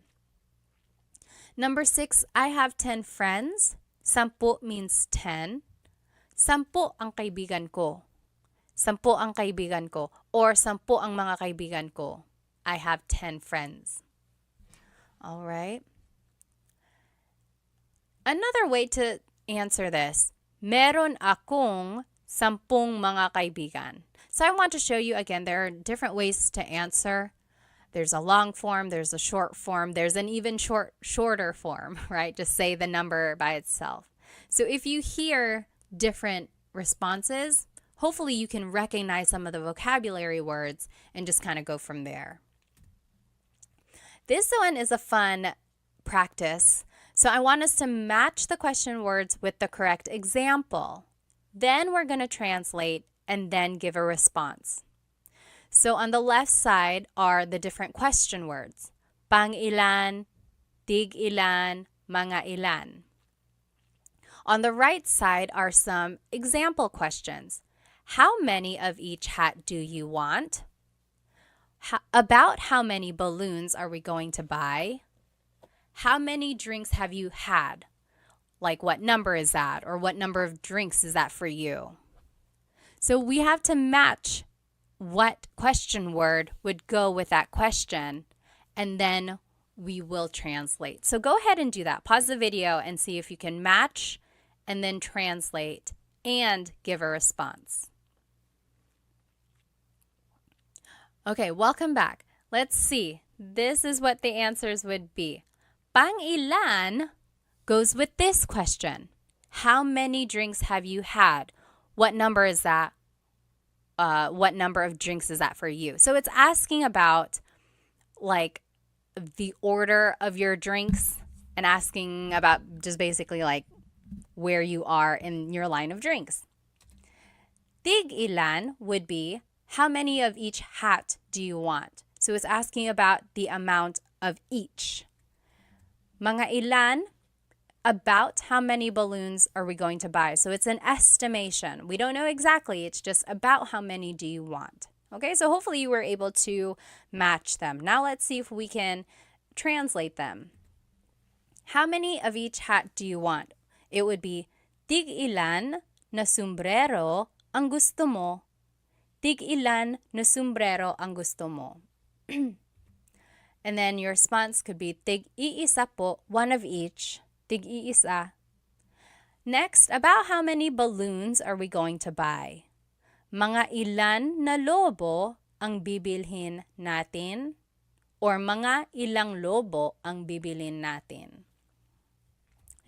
Number 6, I have 10 friends. 10 means 10. 10 ang kaibigan ko. 10 ang kaibigan ko. Or 10 ang mga kaibigan ko. I have 10 friends. All right. Another way to answer this, meron akong 10 mga kaibigan. So I want to show you again, there are different ways to answer. There's a long form, there's a short form, there's an even shorter form, right? Just say the number by itself. So if you hear different responses, hopefully you can recognize some of the vocabulary words and just kind of go from there. This one is a fun practice. So I want us to match the question words with the correct example. Then we're going to translate and then give a response. So on the left side are the different question words. Pang ilan, tig ilan, mga ilan. On the right side are some example questions. How many of each hat do you want? About how many balloons are we going to buy? How many drinks have you had? Like, what number is that? Or what number of drinks is that for you? So we have to match what question word would go with that question, and then we will translate. So go ahead and do that. Pause the video and see if you can match and then translate and give a response. Okay, welcome back. Let's see. This is what the answers would be. Pang ilan goes with this question. How many drinks have you had? What number is that? What number of drinks is that for you? So it's asking about like the order of your drinks and asking about just basically like where you are in your line of drinks. Tig ilan would be how many of each hat do you want? So it's asking about the amount of each. Mga ilan, about how many balloons are we going to buy? So it's an estimation. We don't know exactly. It's just about how many do you want. Okay, so hopefully you were able to match them. Now let's see if we can translate them. How many of each hat do you want? It would be, tig ilan na sombrero ang gusto mo? Tig ilan na sombrero ang gusto mo? And then your response could be, tig iisa po, one of each. Tig iisa. Next, about how many balloons are we going to buy? Mga ilan na lobo ang bibilhin natin? Or mga ilang lobo ang bibilhin natin?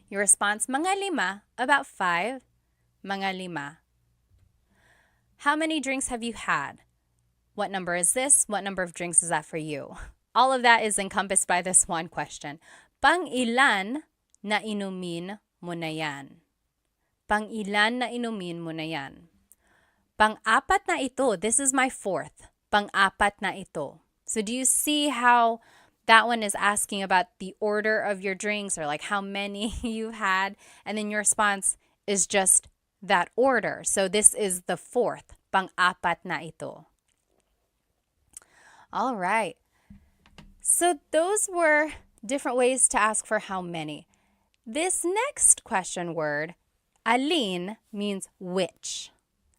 Your response, mga 5, about 5, mga 5. How many drinks have you had? What number is this? What number of drinks is that for you? All of that is encompassed by this one question. Pang ilan na inumin mo na yan? Pang ilan na inumin mo na yan? Pang-apat na ito. This is my 4th. Pang-apat na ito. So do you see how that one is asking about the order of your drinks or like how many you've had? And then your response is just that order. So this is the 4th. Pang-apat na ito. All right. So those were different ways to ask for how many. This next question word, alin, means which.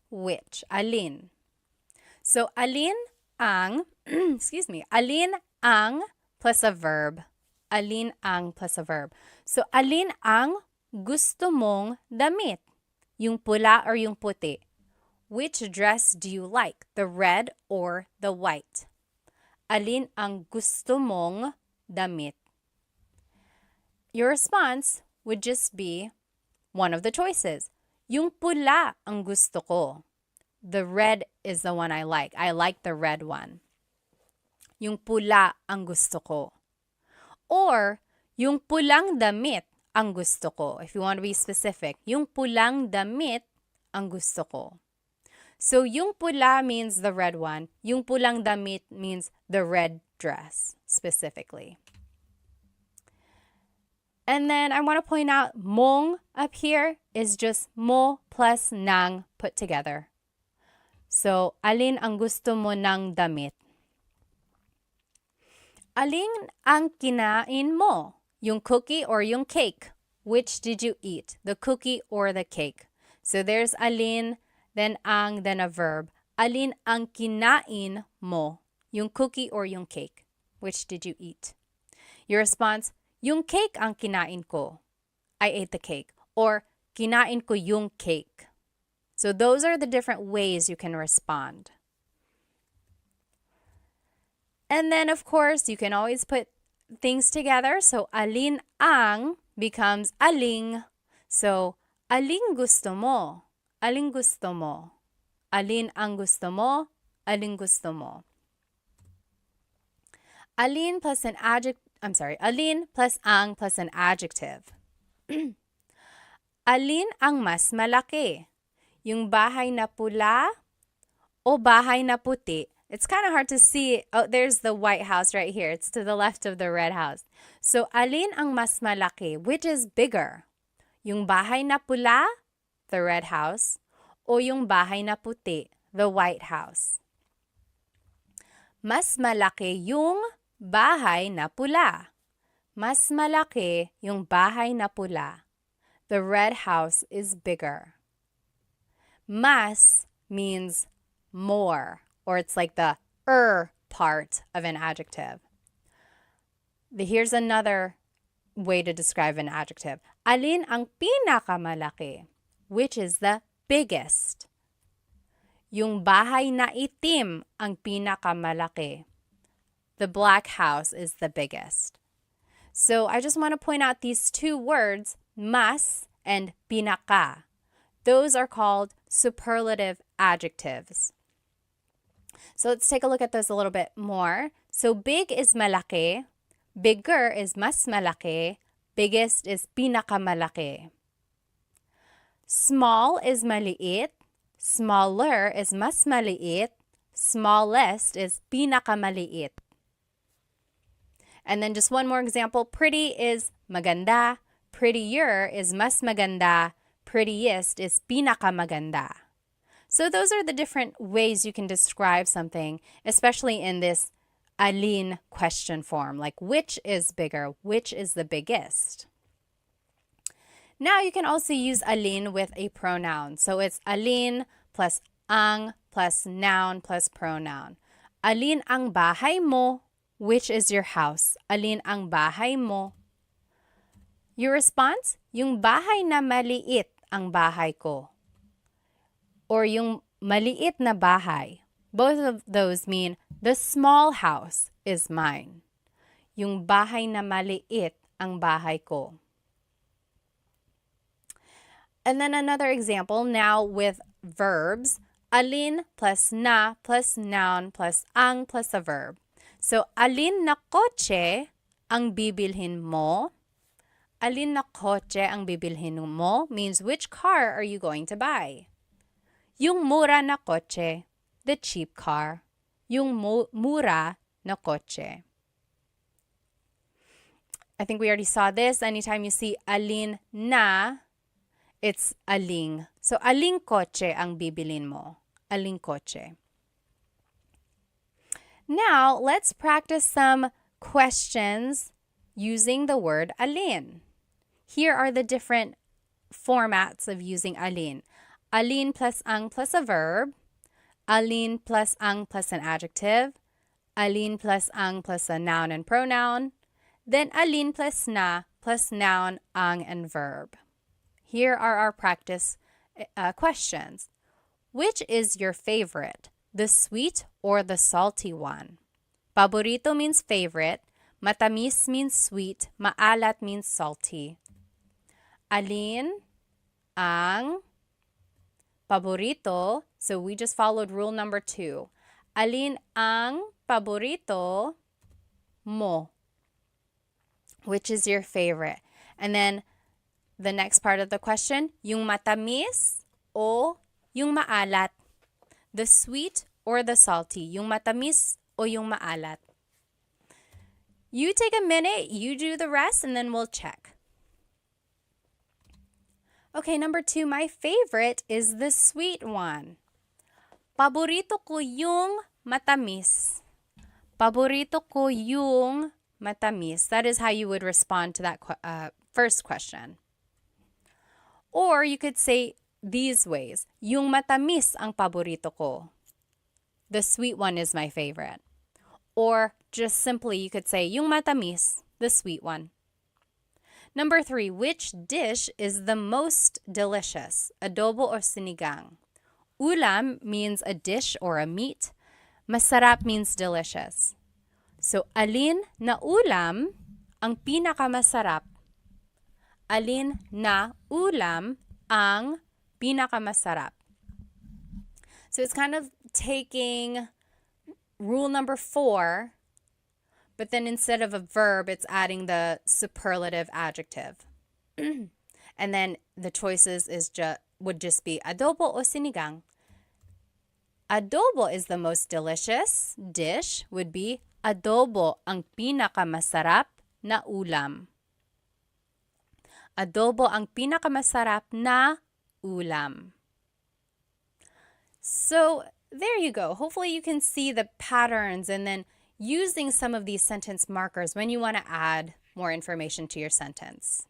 Which. Alin. So alin ang, excuse me, alin ang plus a verb. Alin ang plus a verb. So alin ang gusto mong damit? yung pula or yung puti? Which dress do you like, the red or the white? Alin ang gusto mong damit? Your response would just be one of the choices. Yung pula ang gusto ko. The red is the one I like. I like the red one. Yung pula ang gusto ko. Or, yung pulang damit ang gusto ko. If you want to be specific, yung pulang damit ang gusto ko. So, yung pula means the red one. Yung pulang damit means the red dress, specifically. And then I want to point out, mong up here is just mo plus nang put together. So, alin ang gusto mo ng damit? Alin ang kinain mo? Yung cookie or yung cake? Which did you eat? The cookie or the cake? So, there's alin, then ang, then a verb. Alin ang kinain mo? Yung cookie or yung cake? Which did you eat? Your response, yung cake ang kinain ko. I ate the cake. Or, kinain ko yung cake. So those are the different ways you can respond. And then, of course, you can always put things together. So, alin ang becomes aling. So, aling gusto mo? Aling gusto mo? Alin ang gusto mo? Aling gusto mo? Alin plus an adjective. Alin plus ang plus an adjective. Alin ang mas malaki? Yung bahay na pula o bahay na puti? It's kind of hard to see. Oh, there's the white house right here. It's to the left of the red house. So, alin ang mas malaki? Which is bigger? Yung bahay na pula, the red house, o yung bahay na puti, the white house? Mas malaki yung bahay na pula. Mas malaki yung bahay na pula. The red house is bigger. Mas means more, or it's like the part of an adjective. Here's another way to describe an adjective. Alin ang pinakamalaki? Which is the biggest? Yung bahay na itim ang pinakamalaki. The black house is the biggest. So I just want to point out these two words, mas and pinaka. Those are called superlative adjectives. So let's take a look at those a little bit more. So big is malaki, bigger is mas malaki, biggest is pinakamalaki. Small is maliit, smaller is mas maliit, smallest is pinakamaliit. And then just one more example, pretty is maganda, prettier is mas maganda, prettiest is pinakamaganda. So those are the different ways you can describe something, especially in this alin question form, like which is bigger, which is the biggest. Now you can also use alin with a pronoun. So it's alin plus ang plus noun plus pronoun. Alin ang bahay mo? Which is your house? Alin ang bahay mo? Your response? Yung bahay na maliit ang bahay ko. Or yung maliit na bahay. Both of those mean the small house is mine. Yung bahay na maliit ang bahay ko. And then another example now with verbs. Alin plus na plus noun plus ang plus a verb. So, alin na kotse ang bibilhin mo? Alin na kotse ang bibilhin mo means which car are you going to buy? Yung mura na kotse, the cheap car. Yung mura na kotse. I think we already saw this. Anytime you see alin na, it's aling. So, aling kotse ang bibilin mo? Aling kotse. Now, let's practice some questions using the word alin. Here are the different formats of using alin. Alin plus ang plus a verb. Alin plus ang plus an adjective. Alin plus ang plus a noun and pronoun. Then alin plus na plus noun, ang, and verb. Here are our practice questions. Which is your favorite, the sweet or the salty one? Paborito means favorite. Matamis means sweet. Maalat means salty. Alin ang paborito? So we just followed rule number 2. Alin ang paborito mo? Which is your favorite? And then the next part of the question, yung matamis o yung maalat? The sweet or the salty? Yung matamis o yung maalat? You take a minute, you do the rest, and then we'll check. Okay, number 2, my favorite is the sweet one. Paborito ko yung matamis. Paborito ko yung matamis. That is how you would respond to that first question. Or you could say these ways. Yung matamis ang paborito ko. The sweet one is my favorite. Or just simply you could say yung matamis, the sweet one. Number 3, which dish is the most delicious? Adobo or sinigang? Ulam means a dish or a meat. Masarap means delicious. So, alin na ulam ang pinakamasarap? Alin na ulam ang pinakamasarap? So, it's kind of taking rule number 4, but then instead of a verb, it's adding the superlative adjective. And then the choices would just be adobo o sinigang. Adobo is the most delicious dish, would be adobo ang pinakamasarap na ulam. Adobo ang pinakamasarap na ulam. So there you go. Hopefully you can see the patterns and then using some of these sentence markers when you want to add more information to your sentence.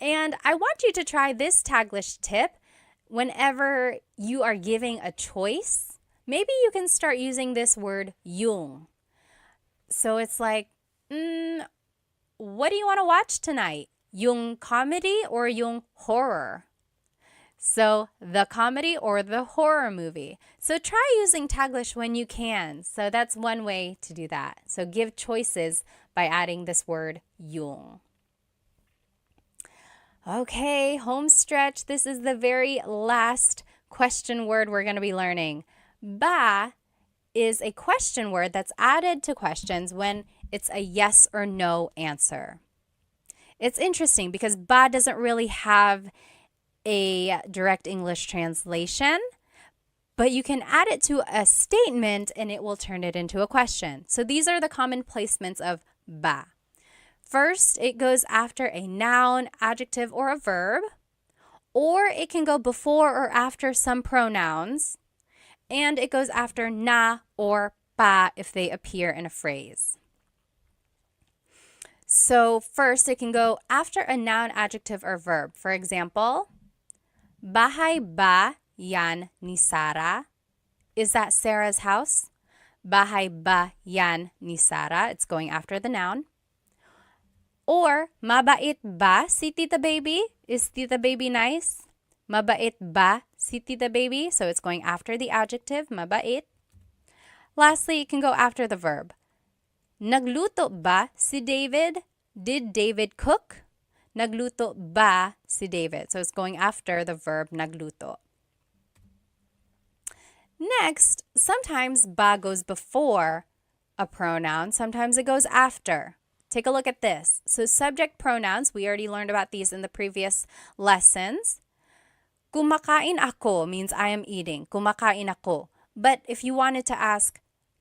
And I want you to try this Taglish tip whenever you are giving a choice. Maybe you can start using this word yung. So it's like, what do you want to watch tonight? Yung comedy or yung horror? So the comedy or the horror movie. So try using Taglish when you can. So that's one way to do that. So give choices by adding this word yung. Okay, home stretch. This is the very last question word we're going to be learning. Ba is a question word that's added to questions when it's a yes or no answer. It's interesting because ba doesn't really have a direct English translation, but you can add it to a statement and it will turn it into a question. So these are the common placements of ba. First, it goes after a noun, adjective, or a verb, or it can go before or after some pronouns, and it goes after na or pa if they appear in a phrase. So first, it can go after a noun, adjective, or verb. For example, bahay ba yan ni Sarah? Is that Sarah's house? Bahay ba yan ni Sarah? It's going after the noun. Or, mabait ba si Tita Baby? Is Tita Baby nice? Mabait ba si Tita Baby? So it's going after the adjective, mabait. Lastly, it can go after the verb. Nagluto ba si David? Did David cook? Nagluto ba si David? So it's going after the verb nagluto. Next, sometimes ba goes before a pronoun. Sometimes it goes after. Take a look at this. So subject pronouns, we already learned about these in the previous lessons. Kumakain ako means I am eating. Kumakain ako. But if you wanted to ask,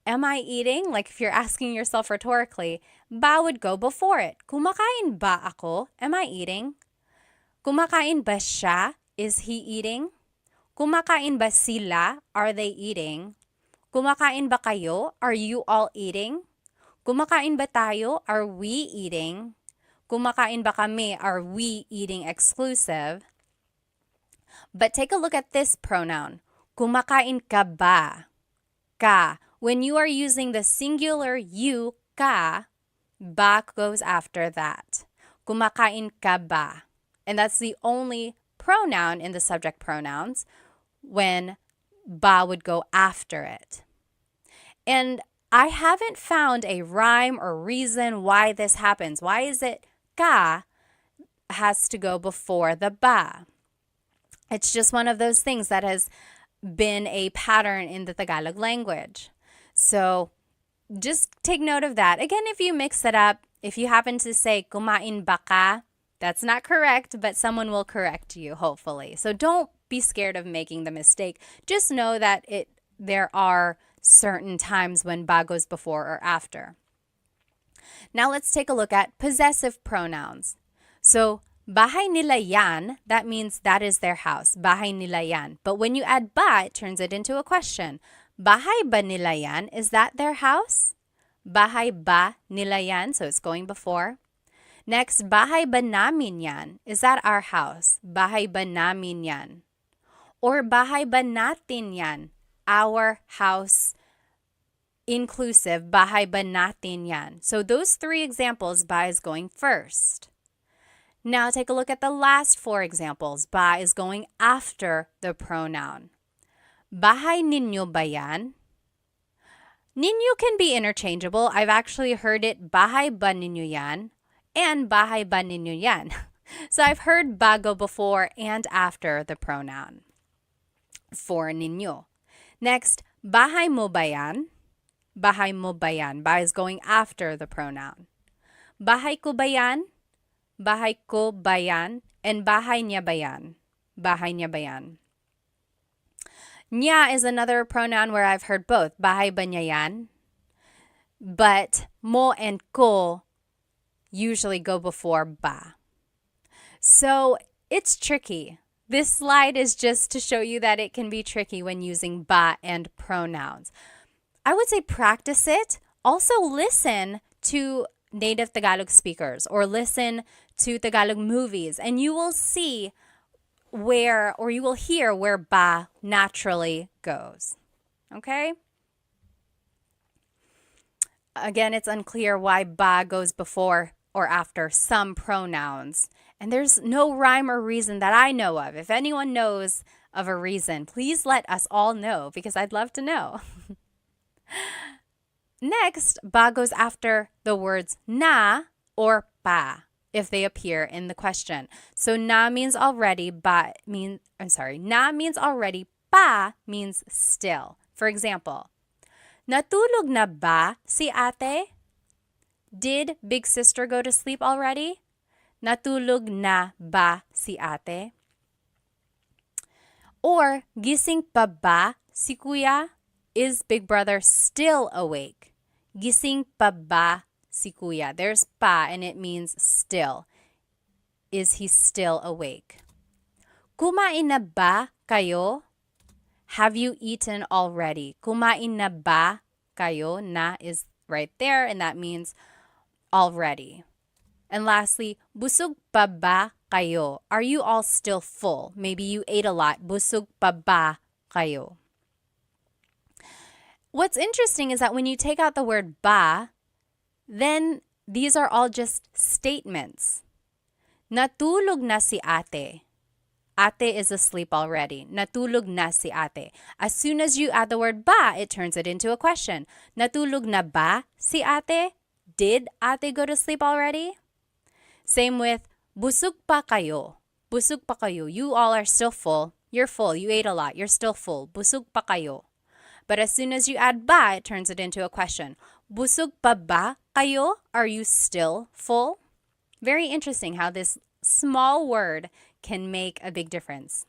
am I eating? Like if you're asking yourself rhetorically, ba would go before it. Kumakain ba ako? Am I eating? Kumakain ba siya? Is he eating? Kumakain ba sila? Are they eating? Kumakain ba kayo? Are you all eating? Kumakain ba tayo? Are we eating? Kumakain ba kami? Are we eating exclusive? But take a look at this pronoun. Kumakain ka ba? Ka. When you are using the singular you, ka, ba goes after that. Kumakain ka ba? And that's the only pronoun in the subject pronouns when ba would go after it. And I haven't found a rhyme or reason why this happens. Why is it ka has to go before the ba? It's just one of those things that has been a pattern in the Tagalog language. So just take note of that. Again, if you mix it up, if you happen to say kumain ba ka, that's not correct, but someone will correct you, hopefully. So don't be scared of making the mistake. Just know that there are certain times when ba goes before or after. Now let's take a look at possessive pronouns. So bahay nila yan, that means that is their house. Bahay nila yan. But when you add ba, it turns it into a question. Bahay ba nila yan? Is that their house? Bahay ba nila yan? So it's going before. Next, bahay ba namin yan? Is that our house? Bahay ba namin yan? Or bahay ba natin yan? Our house inclusive, bahay ba natin yan? So those three examples, ba is going first. Now take a look at the last four examples. Ba is going after the pronoun. Bahay ninyo ba yan? Ninyo can be interchangeable. I've actually heard it bahay ba ninyo yan and bahay ba ninyo yan. So I've heard ba go before and after the pronoun for ninyo. Next, bahay mo ba yan? Bahay mo ba yan? Ba is going after the pronoun. Bahay ko ba yan? Bahay ko ba yan? And bahay niya ba yan? Bahay niya ba yan? Niya is another pronoun where I've heard both. Bahay ba niya yan? But mo and ko usually go before ba. So it's tricky. This slide is just to show you that it can be tricky when using ba and pronouns. I would say practice it. Also listen to native Tagalog speakers or listen to Tagalog movies and you will see you will hear where ba naturally goes. Okay? Again, it's unclear why ba goes before or after some pronouns. And there's no rhyme or reason that I know of. If anyone knows of a reason, please let us all know because I'd love to know. Next, ba goes after the words na or pa if they appear in the question. So na means already, na means already, pa means still. For example, natulog na ba si ate? Did big sister go to sleep already? Natulog na ba si ate? Or gising pa ba si kuya? Is big brother still awake? Gising pa ba si kuya? There's pa and it means still. Is he still awake? Kumain na ba kayo? Have you eaten already? Kumain na ba kayo? Na is right there and that means already. And lastly, busog pa ba kayo? Are you all still full? Maybe you ate a lot. Busog pa ba kayo? What's interesting is that when you take out the word ba, then these are all just statements. Natulog na si ate. Ate is asleep already. Natulog na si ate. As soon as you add the word ba, it turns it into a question. Natulog na ba si ate? Did ate go to sleep already? Same with busog pa kayo. Busog pa kayo. You all are still full. You're full. You ate a lot. You're still full. Busog pa kayo. But as soon as you add ba, it turns it into a question. Busog pa ba kayo? Are you still full? Very interesting how this small word can make a big difference.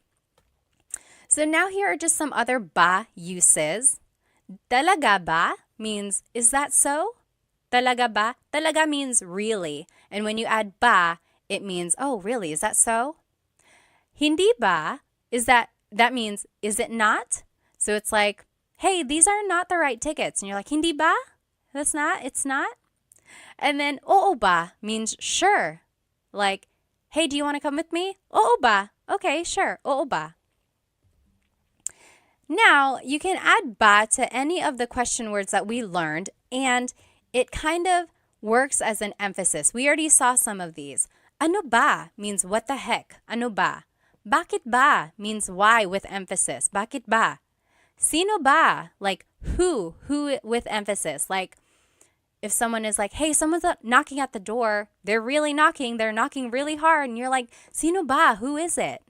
So now here are just some other ba uses. Talaga ba means, is that so? Talaga ba? Talaga means really. And when you add ba, it means, oh, really? Is that so? Hindi ba? That means, is it not? So it's like, hey, these are not the right tickets. And you're like, hindi ba? It's not. And then, oo ba means sure. Like, hey, do you want to come with me? Oo ba? Okay, sure. Oo ba? Now, you can add ba to any of the question words that we learned, and it kind of works as an emphasis. We already saw some of these. Ano ba means what the heck? Ano ba? Bakit ba means why with emphasis. Bakit ba? Sino ba? Like who with emphasis. Like if someone is like, hey, someone's knocking at the door, they're really knocking, they're knocking really hard, and you're like, sino ba? Who is it?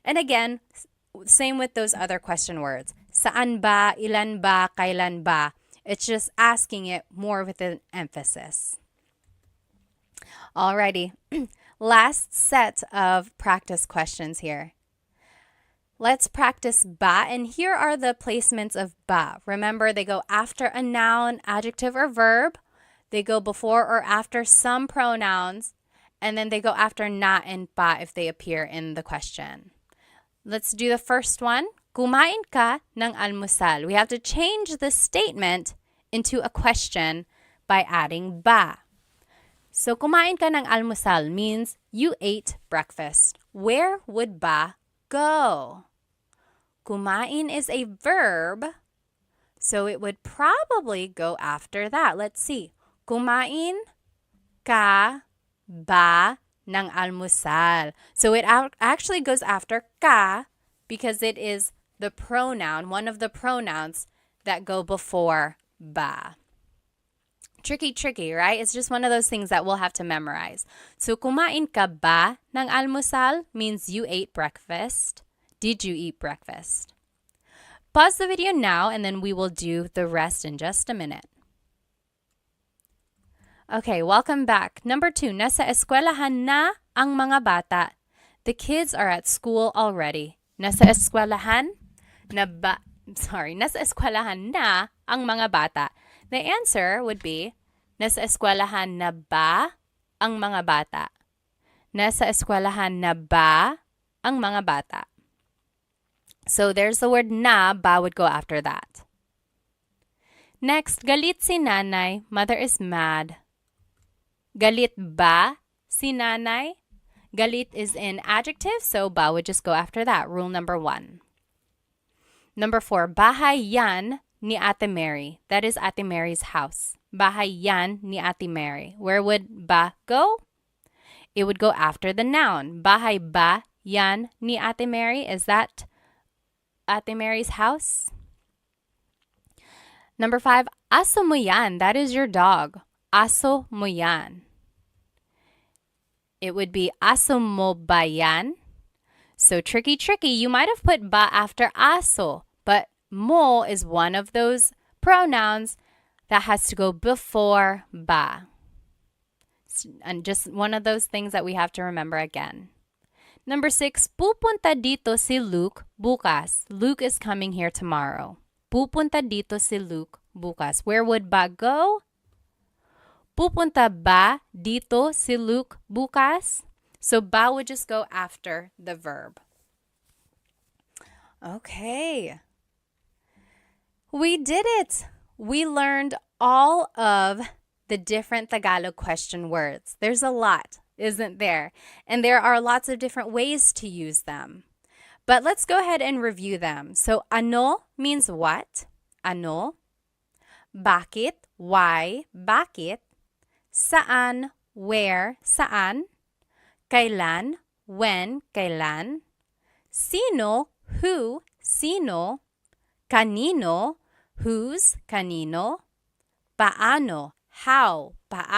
And again, same with those other question words. Saan ba, ilan ba, kailan ba? It's just asking it more with an emphasis. Alrighty, last set of practice questions here. Let's practice ba, and here are the placements of ba. Remember, they go after a noun, adjective, or verb. They go before or after some pronouns, and then they go after na and pa if they appear in the question. Let's do the first one. Kumain ka ng almusal. We have to change the statement into a question by adding ba. So, kumain ka ng almusal means you ate breakfast. Where would ba go? Kumain is a verb, so it would probably go after that. Let's see. Kumain ka ba ng almusal. So it actually goes after ka because it is the pronoun, one of the pronouns that go before ba. Tricky, right? It's just one of those things that we'll have to memorize. So kumain ka ba ng almusal means you ate breakfast. Did you eat breakfast? Pause the video now and then we will do the rest in just a minute. Okay, welcome back. Number 2, nasa eskwelahan na ang mga bata. The kids are at school already. Nasa eskwelahan nasa eskwelahan na ang mga bata. The answer would be, nasa eskwelahan na ba ang mga bata? Nasa eskwelahan na ba ang mga bata? So there's the word na, ba would go after that. Next, galit si nanay, mother is mad. Galit ba si nanay? Galit is an adjective, so ba would just go after that. Rule number 1. Number 4, bahay yan ni Ate Mary. That is Ate Mary's house. Bahay yan ni Ate Mary. Where would ba go? It would go after the noun. Bahay ba yan ni Ate Mary? Is that Ate Mary's house? Number 5, aso mo yan. That is your dog. Aso mo yan. It would be aso mo ba yan? So tricky. You might have put ba after aso, but mo is one of those pronouns that has to go before ba. And just one of those things that we have to remember again. Number 6, pupunta dito si Luke bukas. Luke is coming here tomorrow. Pupunta dito si Luke bukas. Where would ba go? Pupunta ba dito si Luke bukas? So ba would just go after the verb. Okay. We did it. We learned all of the different Tagalog question words. There's a lot, isn't there? And there are lots of different ways to use them. But let's go ahead and review them. So ano means what? Ano. Bakit? Why? Bakit? Saan? Where? Saan? Kailan? When? Kailan? Sino? Who? Sino? Kanino? Whose? Kanino? Paano? How? Paano?